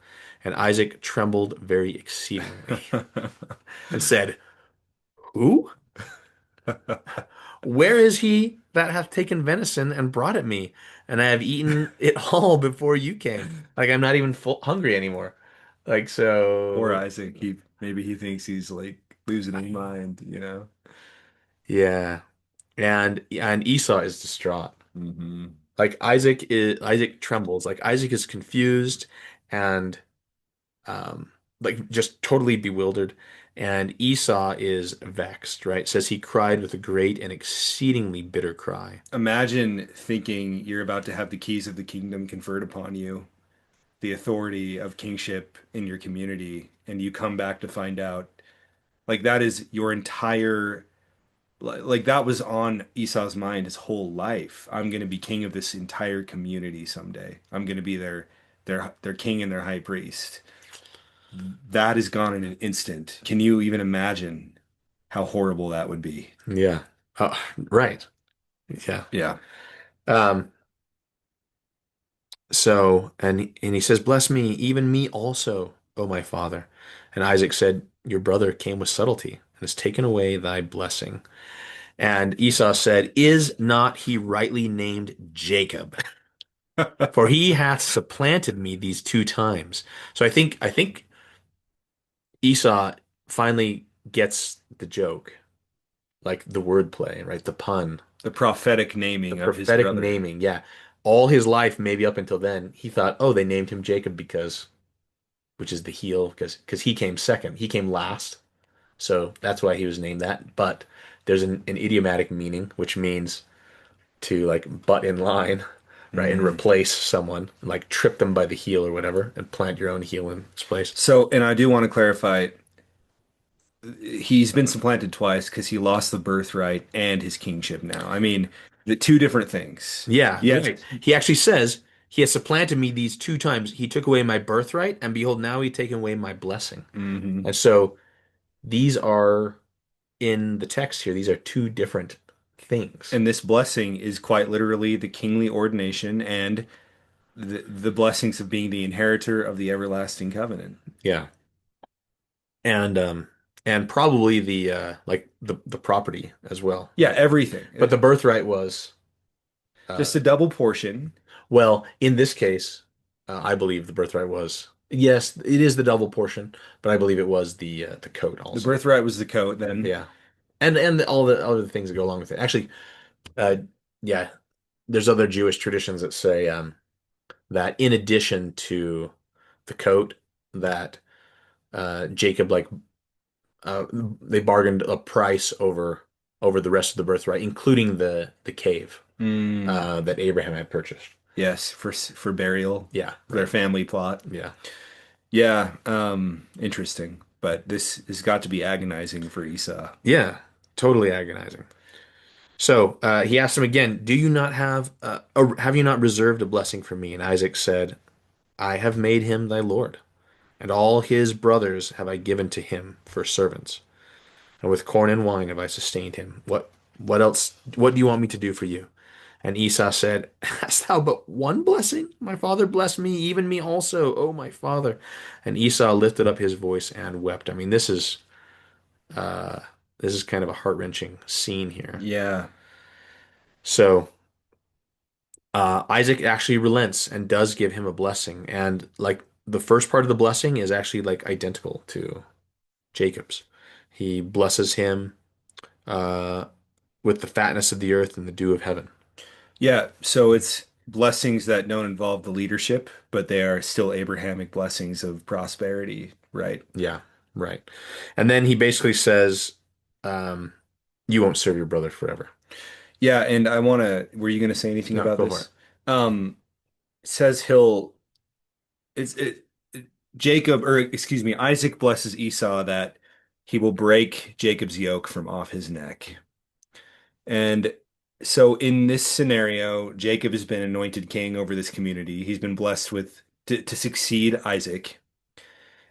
A: And Isaac trembled very exceedingly and said, Who? Where is he that hath taken venison and brought it me? And I have eaten it all before you came. Like I'm not even hungry anymore. Like
B: Poor
A: so,
B: Isaac. He thinks he's like losing his mind.
A: yeah. and Esau is distraught.
B: Hmm.
A: Like Isaac trembles. Like Isaac is confused and like just totally bewildered. And Esau is vexed, right? Says he cried with a great and exceedingly bitter cry.
B: Imagine thinking you're about to have the keys of the kingdom conferred upon you, the authority of kingship in your community, and you come back to find out like that is your entire like that was on Esau's mind his whole life. I'm going to be king of this entire community someday. I'm going to be their king and their high priest. That is gone in an instant. Can you even imagine how horrible that would be?
A: Yeah. Oh, right. Yeah.
B: Yeah.
A: Um, and he says, "Bless me, even me also, O my father." And Isaac said, "Your brother came with subtlety and has taken away thy blessing." And Esau said, "Is not he rightly named Jacob? For he hath supplanted me these two times." So I think Esau finally gets the joke, like the wordplay, right? The pun,
B: The prophetic
A: the
B: naming of his
A: prophetic
B: brother.
A: naming. Yeah. All his life, maybe up until then, he thought, oh, they named him Jacob because, which is the heel, because he came second. He came last. So that's why he was named that. But there's an idiomatic meaning, which means to like butt in line, right? And
B: Mm.
A: replace someone, like trip them by the heel or whatever, and plant your own heel in its place.
B: So, and I do want to clarify, he's been supplanted twice because he lost the birthright and his kingship now. I mean, the two different things.
A: Yeah,
B: Yes.
A: right. He actually says, he has supplanted me these two times. He took away my birthright, and behold, now he taken away my blessing.
B: Hmm.
A: And so these are in the text here, these are two different things.
B: And this blessing is quite literally the kingly ordination and the blessings of being the inheritor of the everlasting covenant.
A: Yeah. And and probably the like the property as well.
B: Yeah, everything.
A: But the birthright was
B: Just
A: uh
B: a double portion.
A: well, in this case, I believe the birthright was yes, it is the double portion, but I believe it was the coat
B: The
A: also.
B: birthright was the coat then.
A: Yeah. And all the other things that go along with it. Actually, uh yeah, there's other Jewish traditions that say that in addition to the coat that Jacob like they bargained a price over the rest of the birthright, including the cave
B: Mm,
A: that Abraham had purchased.
B: yes, for burial,
A: Yeah,
B: for their
A: right.
B: family plot.
A: Yeah.
B: Yeah, interesting. But this has got to be agonizing for Esau.
A: Yeah. Totally agonizing. So he asked him again, "Do you not have you not reserved a blessing for me?" And Isaac said, "I have made him thy Lord, and all his brothers have I given to him for servants, and with corn and wine have I sustained him. What else? What do you want me to do for you?" And Esau said, "Hast thou but one blessing? My father bless me, even me also, O my father." And Esau lifted up his voice and wept. I mean, uh, this is kind of a heart-wrenching scene here.
B: Yeah.
A: So Isaac actually relents and does give him a blessing, and like the first part of the blessing is actually like identical to Jacob's. He blesses him uh, with the fatness of the earth and the dew of heaven.
B: Yeah, so it's blessings that don't involve the leadership, but they are still Abrahamic blessings of prosperity, right?
A: Yeah, right. And then he basically says, um, "You won't serve your brother forever."
B: Yeah, and I want to, were you going to say anything
A: No,
B: about
A: go for it.
B: this? Um, says he'll, it's Jacob, or excuse me, Isaac blesses Esau that he will break Jacob's yoke from off his neck. And so in this scenario, Jacob has been anointed king over this community. He's been blessed with to succeed Isaac,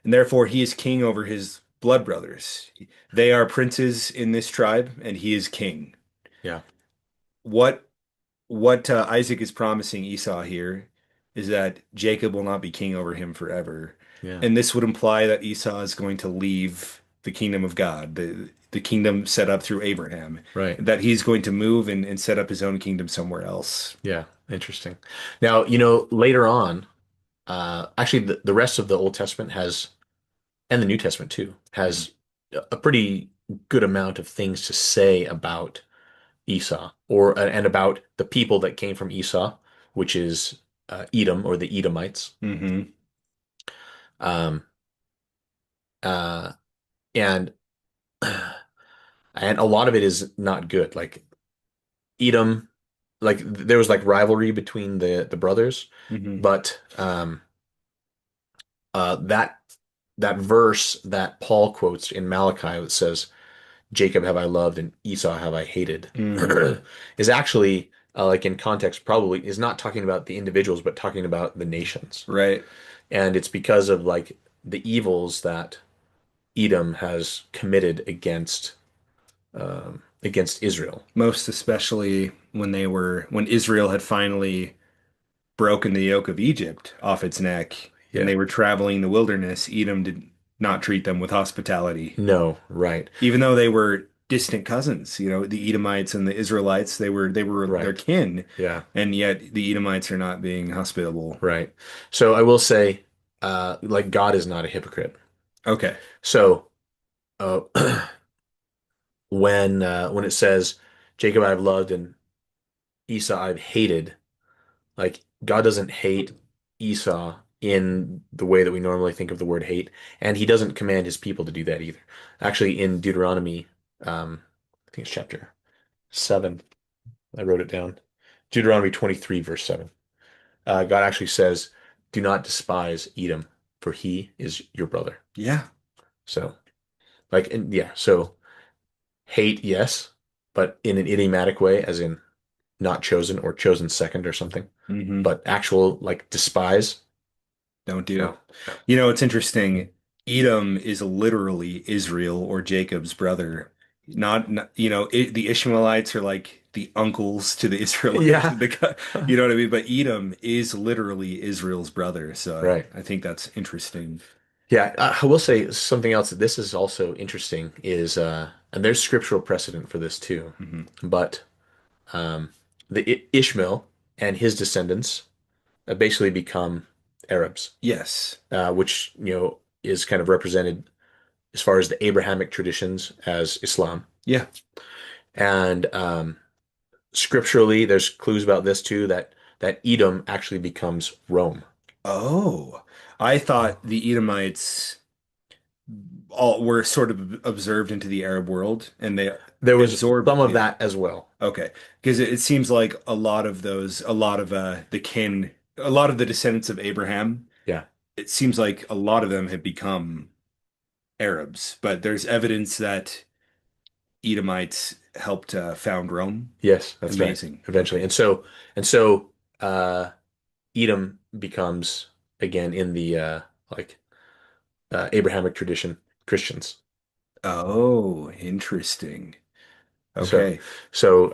B: and therefore he is king over his blood brothers. They are princes in this tribe, and he is king.
A: Yeah,
B: What Isaac is promising Esau here is that Jacob will not be king over him forever.
A: yeah,
B: And this would imply that Esau is going to leave the kingdom of God, the kingdom set up through Abraham,
A: right.
B: that he's going to move and set up his own kingdom somewhere else.
A: Yeah, interesting. Now, later on, actually, the rest of the Old Testament has, and the New Testament too,
B: Mhm.
A: has a pretty good amount of things to say about Esau, or and about the people that came from Esau, which is Edom or the Edomites.
B: Hmm.
A: Um, uh, and and a lot of it is not good. Like Edom, like there was like rivalry between the brothers,
B: Hmm.
A: but that that verse that Paul quotes in Malachi that says, "Jacob have I loved and Esau have I hated,"
B: Hmm.
A: is actually like in context probably is not talking about the individuals, but talking about the nations.
B: Right.
A: And it's because of like the evils that Edom has committed against Israel.
B: Most especially when Israel had finally broken the yoke of Egypt off its neck and
A: Yeah.
B: they were traveling the wilderness, Edom did not treat them with hospitality.
A: No, right.
B: Even though they were distant cousins, the Edomites and the Israelites, they were their
A: Right.
B: kin,
A: Yeah.
B: and yet the Edomites are not being hospitable.
A: Right. So I will say, like God is not a hypocrite.
B: Okay.
A: So uh, when it says Jacob I've loved and Esau I've hated, like God doesn't hate Esau in the way that we normally think of the word hate, and he doesn't command his people to do that either. Actually, in Deuteronomy, I think it's chapter 7, I wrote it down. Deuteronomy 23, verse 7. God actually says, "Do not despise Edom, for he is your brother."
B: Yeah.
A: So, like, and yeah, so hate, yes, but in an idiomatic way, as in not chosen or chosen second or something.
B: Hmm.
A: But actual, like, despise,
B: Don't do.
A: no, no.
B: It's interesting. Edom is literally Israel or Jacob's brother. The Ishmaelites are like the uncles to the Israelites.
A: Yeah,
B: You know what I mean? But Edom is literally Israel's brother. So
A: right.
B: I think that's interesting.
A: Yeah, I will say something else that this is also interesting is, and there's scriptural precedent for this too,
B: Hmm.
A: but um, the Ishmael and his descendants basically become Arabs,
B: Yes.
A: which, is kind of represented as far as the Abrahamic traditions as Islam.
B: Yeah.
A: And scripturally, there's clues about this too that Edom actually becomes Rome.
B: Oh, I thought the Edomites all were sort of observed into the Arab world and they
A: There was
B: absorbed.
A: some of
B: Yeah.
A: that as well.
B: Okay. Because it seems like a lot of a lot of the descendants of Abraham,
A: Yeah.
B: it seems like a lot of them have become Arabs, but there's evidence that Edomites helped found Rome.
A: Yes, that's right.
B: Amazing.
A: Eventually.
B: Okay.
A: And so Edom becomes again in the like Abrahamic tradition Christians.
B: Oh, interesting.
A: So
B: Okay.
A: so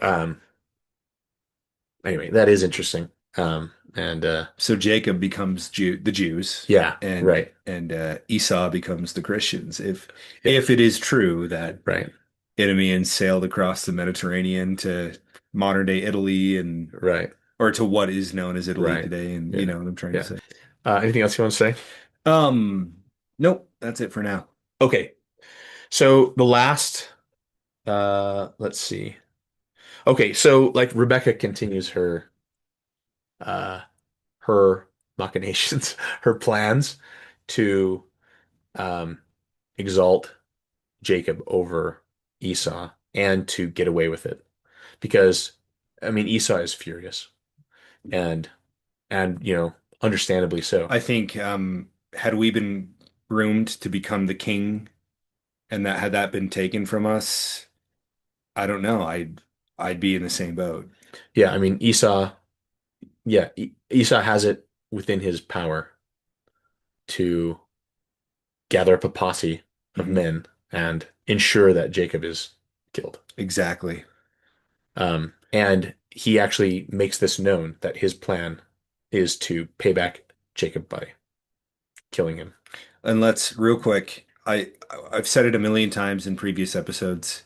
A: anyway, that is interesting. And
B: So Jacob becomes the Jews
A: yeah,
B: and
A: right.
B: Esau becomes the Christians.
A: Yeah,
B: If it is true that
A: right.
B: Idumeans sailed across the Mediterranean to modern day Italy and
A: Right.
B: or to what is known as Italy
A: Right.
B: today, and you
A: Yeah.
B: know what I'm trying to
A: Yeah.
B: say.
A: Anything else you want to say?
B: Um, nope, that's it for now.
A: Okay. So the last let's see. Okay, so like Rebecca continues uh her machinations, her plans to um exalt Jacob over Esau and to get away with it. Because I mean Esau is furious and understandably so.
B: I think had we been groomed to become the king and that had that been taken from us, I don't know. I'd be in the same boat.
A: Yeah, I mean Esau, yeah, Esau has it within his power to gather up a posse of
B: Hmm.
A: men and ensure that Jacob is killed.
B: Exactly.
A: And he actually makes this known that his plan is to pay back Jacob by killing him.
B: And let's real quick. I've said it a million times in previous episodes.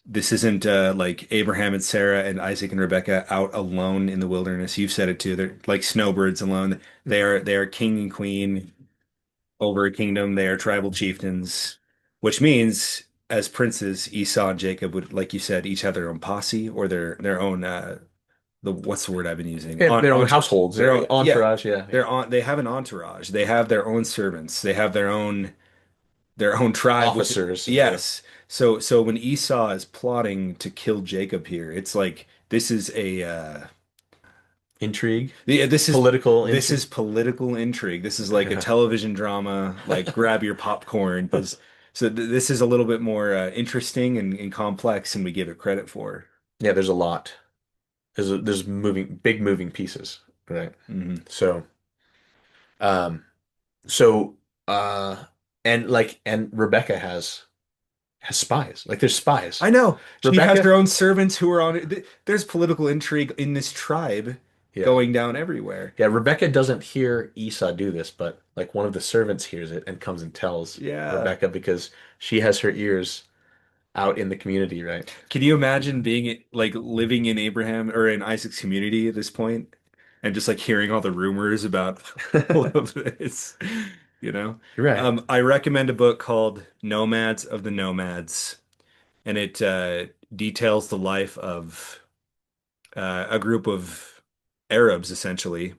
B: This isn't like Abraham and Sarah and Isaac and Rebecca out alone in the wilderness. You've said it too. They're like snowbirds alone. They are king and queen over a kingdom. They are tribal chieftains, which means as princes, Esau and Jacob would, like you said, each have their own posse or their own the what's the word I've been using?
A: Yeah, their own households,
B: Their own, yeah.
A: entourage. Yeah, yeah.
B: They have an entourage. They have their own servants. They have their own tribe with
A: Officers. Yeah.
B: yes. So when Esau is plotting to kill Jacob here, it's like this is a
A: Intrigue,
B: yeah,
A: political
B: this
A: intrigue.
B: is political intrigue. This is like a
A: Yeah.
B: television drama. Like grab your popcorn because this is a little bit more interesting and complex than we give it credit for.
A: Yeah, there's a lot. There's big moving pieces, right?
B: Hmm.
A: So, um, so, uh, and Rebecca has spies. Like there's spies.
B: I know she has her
A: Rebecca,
B: own servants who are on it. There's political intrigue in this tribe
A: yeah,
B: going down everywhere.
A: yeah. Rebecca doesn't hear Esau do this, but like one of the servants hears it and comes and tells
B: Yeah.
A: Rebecca because she has her ears out in the community, right?
B: Can you imagine being like living in Abraham or in Isaac's community at this point and just like hearing all the rumors about all of this, you know?
A: You're right.
B: I recommend a book called Nomads of the Nomads, and it details the life of a group of Arabs essentially,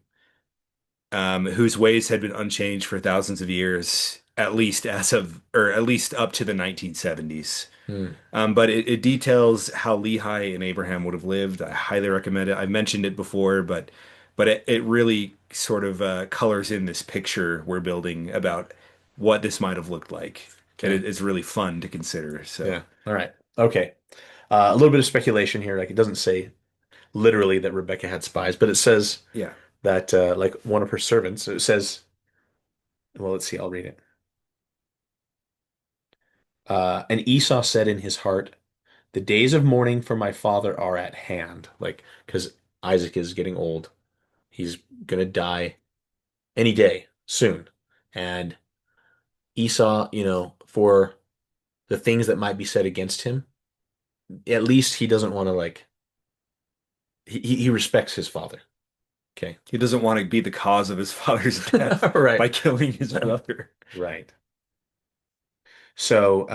B: whose ways had been unchanged for thousands of years, at least or at least up to the 1970s.
A: Hmm.
B: But it details how Lehi and Abraham would have lived. I highly recommend it. I mentioned it before, but it really sort of colors in this picture we're building about what this might have looked like, and
A: Okay.
B: it's really fun to consider. So
A: Yeah. All right. Okay. A little bit of speculation here. Like it doesn't say literally that Rebecca had spies, but it says
B: yeah.
A: that like one of her servants. It says, well, let's see. I'll read it. And Esau said in his heart, "The days of mourning for my father are at hand." Like because Isaac is getting old. He's gonna die any day soon. And Esau, for the things that might be said against him, at least he doesn't want to like he respects his father. Okay.
B: He doesn't want to be the cause of his father's death
A: Right.
B: by killing his brother.
A: Right. So,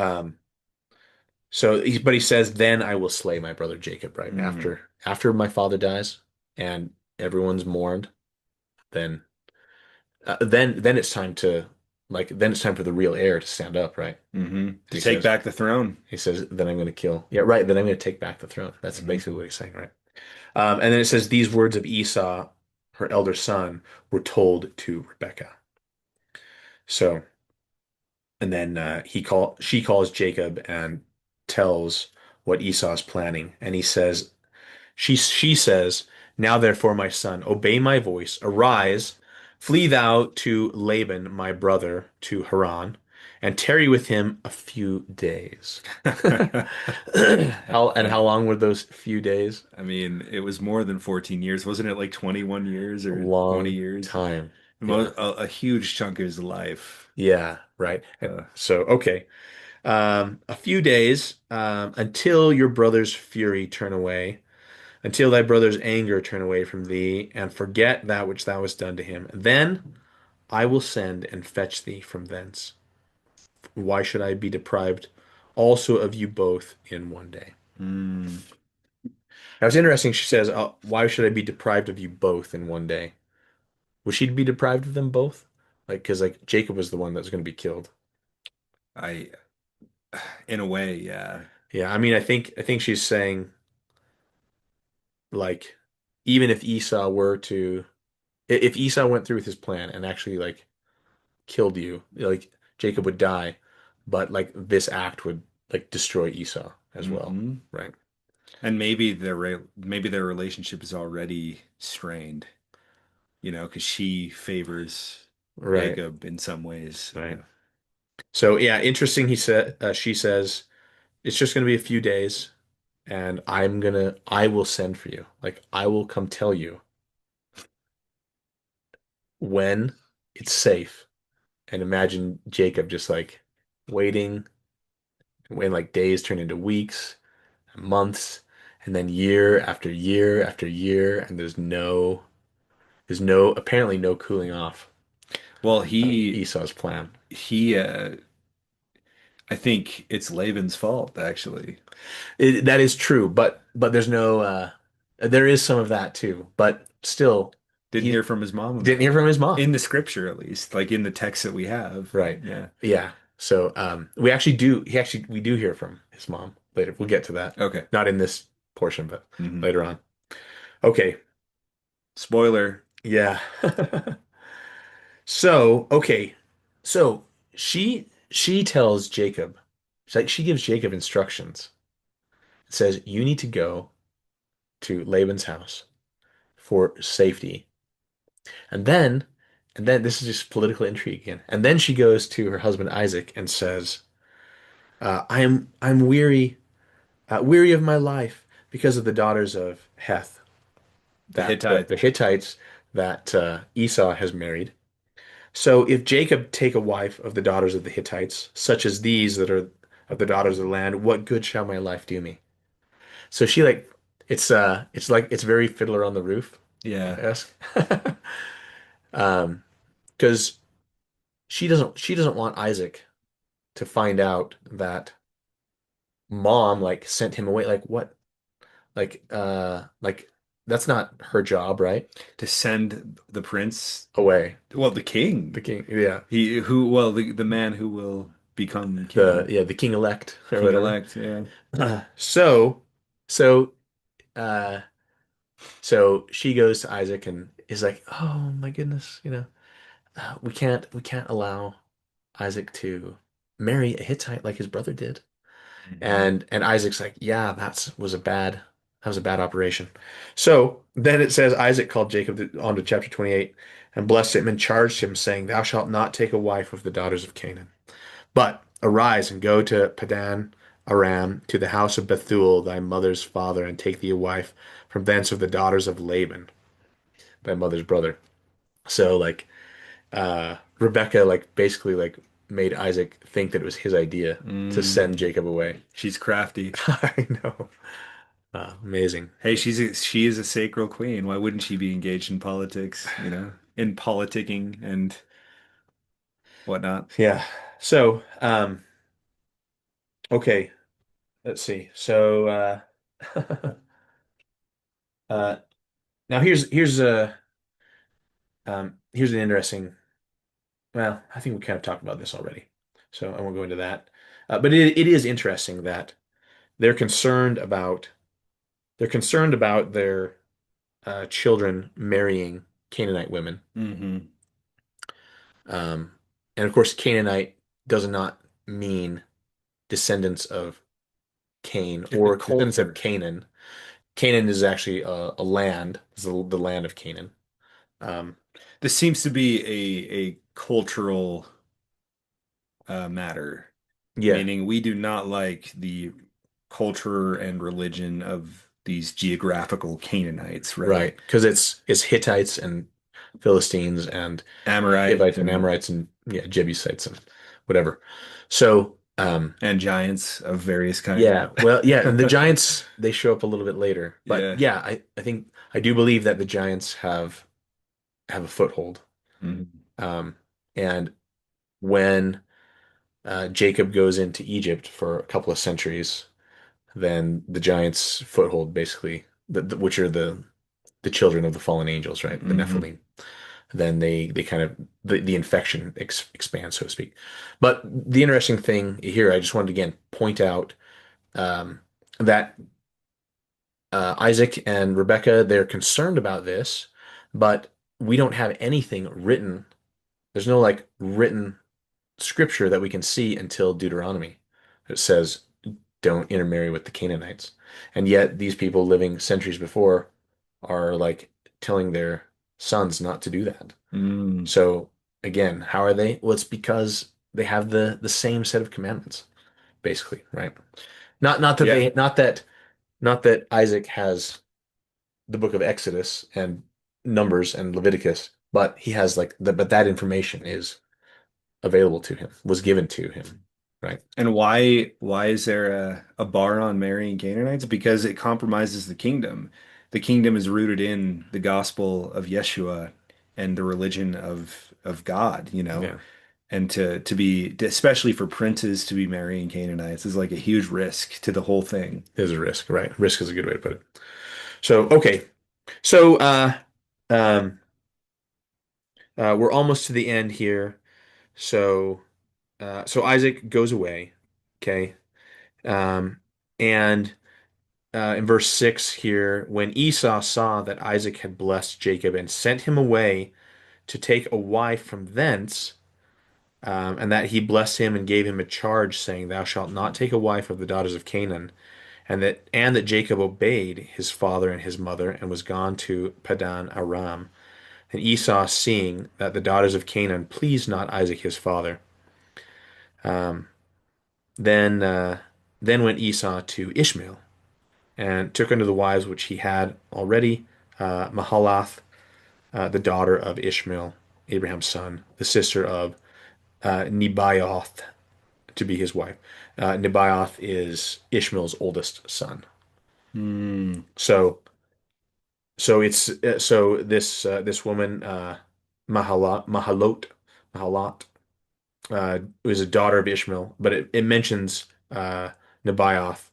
A: but he says, then I will slay my brother Jacob, right?
B: Mm.
A: After my father dies and everyone's mourned, then, then it's time to, then it's time for the real heir to stand up, right?
B: Hmm.
A: And
B: To take back the throne.
A: he says, then I'm going to kill. Yeah, right. Then I'm going to take back the throne. That's
B: Hmm.
A: basically what he's saying, right? And then it says, these words of Esau, her elder son, were told to Rebekah. So, and then she calls Jacob and tells what Esau's planning. And he says, she says, now therefore, my son, obey my voice, arise, flee thou to Laban, my brother, to Haran, and tarry with him a few days. How long were those few days?
B: I mean, it was more than 14 years. Wasn't it like 21 years
A: A
B: or 20
A: long
B: years?
A: time. Yeah.
B: A huge chunk of his life.
A: Yeah, right. And
B: Uh,
A: so, okay. A few days, until your brother's fury turn away, until thy brother's anger turn away from thee, and forget that which thou hast done to him. Then I will send and fetch thee from thence. Why should I be deprived also of you both in one day?
B: mm,
A: Now it's interesting. She says, why should I be deprived of you both in one day? Would she be deprived of them both? Like, because like Jacob was the one that was going to be killed.
B: I, in a way, yeah.
A: Yeah, I mean, I think she's saying like, even if Esau were to, if Esau went through with his plan and actually like killed you, like Jacob would die, but like this act would like destroy Esau as well,
B: Hmm.
A: right?
B: And maybe their relationship is already strained, because she favors
A: Right,
B: Jacob in some ways.
A: right. So yeah, interesting. She says it's just gonna be a few days, and I will send for you. Like I will come tell you when it's safe. And imagine Jacob just like waiting when like days turn into weeks, months, and then year after year after year, and apparently no cooling off
B: Well,
A: of Esau's plan.
B: he I think it's Laban's fault, actually.
A: That is true, but there's no there is some of that too. But still,
B: Didn't
A: he
B: hear from his mom
A: didn't
B: about
A: hear from
B: it.
A: his mom.
B: In the scripture, at least, like in the text that we have.
A: Right.
B: Yeah.
A: Yeah. So we actually do we do hear from his mom later. We'll get to that.
B: Okay.
A: Not in this portion, but
B: Hmm.
A: later on. Okay.
B: Spoiler.
A: Yeah. So, okay. So she tells Jacob, she gives Jacob instructions. It says you need to go to Laban's house for safety. And then this is just political intrigue again. And then she goes to her husband Isaac and says, I'm weary, weary of my life because of the daughters of Heth,
B: The
A: that
B: Hittite.
A: the Hittites that Esau has married. So if Jacob take a wife of the daughters of the Hittites, such as these that are of the daughters of the land, what good shall my life do me? So she like it's like it's very Fiddler on the Roof
B: Yeah.
A: esque. Because she doesn't want Isaac to find out that mom like sent him away. Like what? Like that's not her job, right?
B: To send the prince,
A: Away.
B: well, the king.
A: The king, yeah.
B: Well, the man who will become king.
A: The king elect or
B: King
A: whatever.
B: elect, yeah.
A: So so uh so she goes to Isaac and is like, "Oh my goodness, we can't allow Isaac to marry a Hittite like his brother did."
B: Hmm.
A: And Isaac's like, "Yeah, that was a bad operation." So then it says Isaac called Jacob onto chapter 28 and blessed him and charged him, saying, "Thou shalt not take a wife of the daughters of Canaan. But arise and go to Padan Aram, to the house of Bethuel, thy mother's father, and take thee a wife from thence of the daughters of Laban, thy mother's brother." So like Rebecca like basically like made Isaac think that it was his idea to send
B: Mm.
A: Jacob away.
B: She's crafty.
A: I know. Amazing.
B: Hey, she is a sacred queen. Why wouldn't she be engaged in politics, in politicking and whatnot?
A: Yeah. So, okay, let's see. So, uh, now here's an interesting. Well, I think we kind of talked about this already, so I won't go into that. But it is interesting that they're concerned about they're concerned about their children marrying Canaanite women.
B: Hmm.
A: Um, and of course, Canaanite does not mean descendants of Cain
B: Like the
A: or descendants of
B: culture.
A: Canaan. Canaan is actually a land, is the land of Canaan. Um,
B: This seems to be a cultural matter,
A: yeah,
B: meaning we do not like the culture and religion of these geographical Canaanites, right?
A: right. Because it's Hittites and Philistines and
B: Amorite
A: Hivites and Amorites and yeah, Jebusites and whatever. So,
B: and giants of various kinds.
A: yeah, well, yeah, and the Giants they show up a little bit later, but
B: Yeah.
A: yeah, I think I do believe that the Giants have a foothold.
B: Mhm.
A: Um, and when Jacob goes into Egypt for a couple of centuries, then the Giants' foothold basically, which are the children of the fallen angels, right? The
B: Mhm.
A: Nephilim. Then they kind of the infection expands, so to speak. But the interesting thing here, I just wanted to again point out that Isaac and Rebecca, they're concerned about this, but we don't have anything written. There's no like written scripture that we can see until Deuteronomy. It says, don't intermarry with the Canaanites. And yet these people living centuries before are like telling their sons not to do that.
B: Mm.
A: So again, how are they? Well, it's because they have the same set of commandments, basically, right? Not that
B: Yeah.
A: they not that Isaac has the book of Exodus and Numbers and Leviticus, but he has like but that information is available to him, was given to him, right?
B: And why is there a bar on marrying Canaanites? Because it compromises the kingdom. The kingdom is rooted in the gospel of Yeshua and the religion of God.
A: Yeah.
B: And to be, especially for princes to be marrying Canaanites is like a huge risk to the whole thing.
A: There's a risk, right? Risk is a good way to put it. So, okay. So, um, we're almost to the end here. So, so Isaac goes away. Okay. Um, and in verse 6 here, when Esau saw that Isaac had blessed Jacob and sent him away to take a wife from thence, and that he blessed him and gave him a charge, saying, Thou shalt not take a wife of the daughters of Canaan, and that Jacob obeyed his father and his mother, and was gone to Padan Aram. And Esau, seeing that the daughters of Canaan pleased not Isaac his father, um, then then went Esau to Ishmael, and took unto the wives which he had already, Mahalath, the daughter of Ishmael, Abraham's son, the sister of Nebaioth, to be his wife. Nebaioth is Ishmael's oldest son.
B: Hmm.
A: So, so this woman, Mahalot, was a daughter of Ishmael, but it mentions Nebaioth.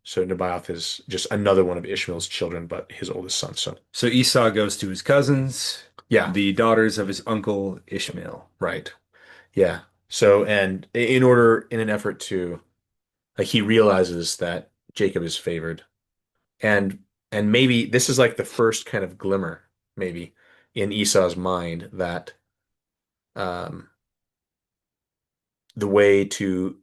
A: So Nebaioth is just another one of Ishmael's children, but his oldest son. So
B: So Esau goes to his cousins,
A: yeah,
B: the daughters of his uncle Ishmael.
A: right. Yeah. So, and in an effort to, like, he realizes that Jacob is favored, and maybe this is like the first kind of glimmer, maybe, in Esau's mind that um, the way to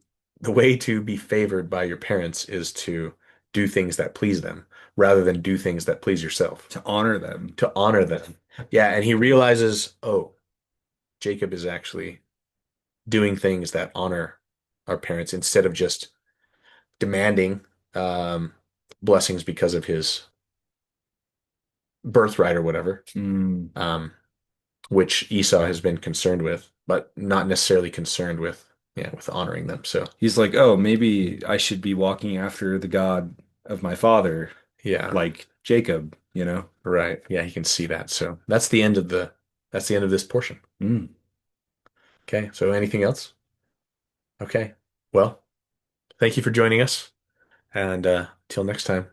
A: be favored by your parents is to do things that please them rather than do things that please yourself.
B: To honor them.
A: To honor them. Yeah, and he realizes, oh, Jacob is actually doing things that honor our parents instead of just demanding um, blessings because of his birthright or whatever,
B: Mm.
A: um, which Esau has been concerned with, but not necessarily concerned with, yeah, with honoring them. So,
B: He's like, oh, maybe I should be walking after the God of my father,
A: yeah,
B: like Jacob, you know?
A: right. Yeah, he can see that. So that's the end of this portion.
B: Mm.
A: Okay. So anything else? Okay. Well, thank you for joining us. And till next time,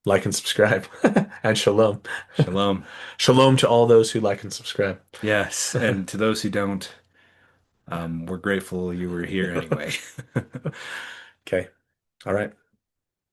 A: like and subscribe. And shalom.
B: Shalom.
A: Shalom to all those who like and subscribe.
B: Yes, and to those who don't, we're grateful you were here anyway.
A: Okay. All right.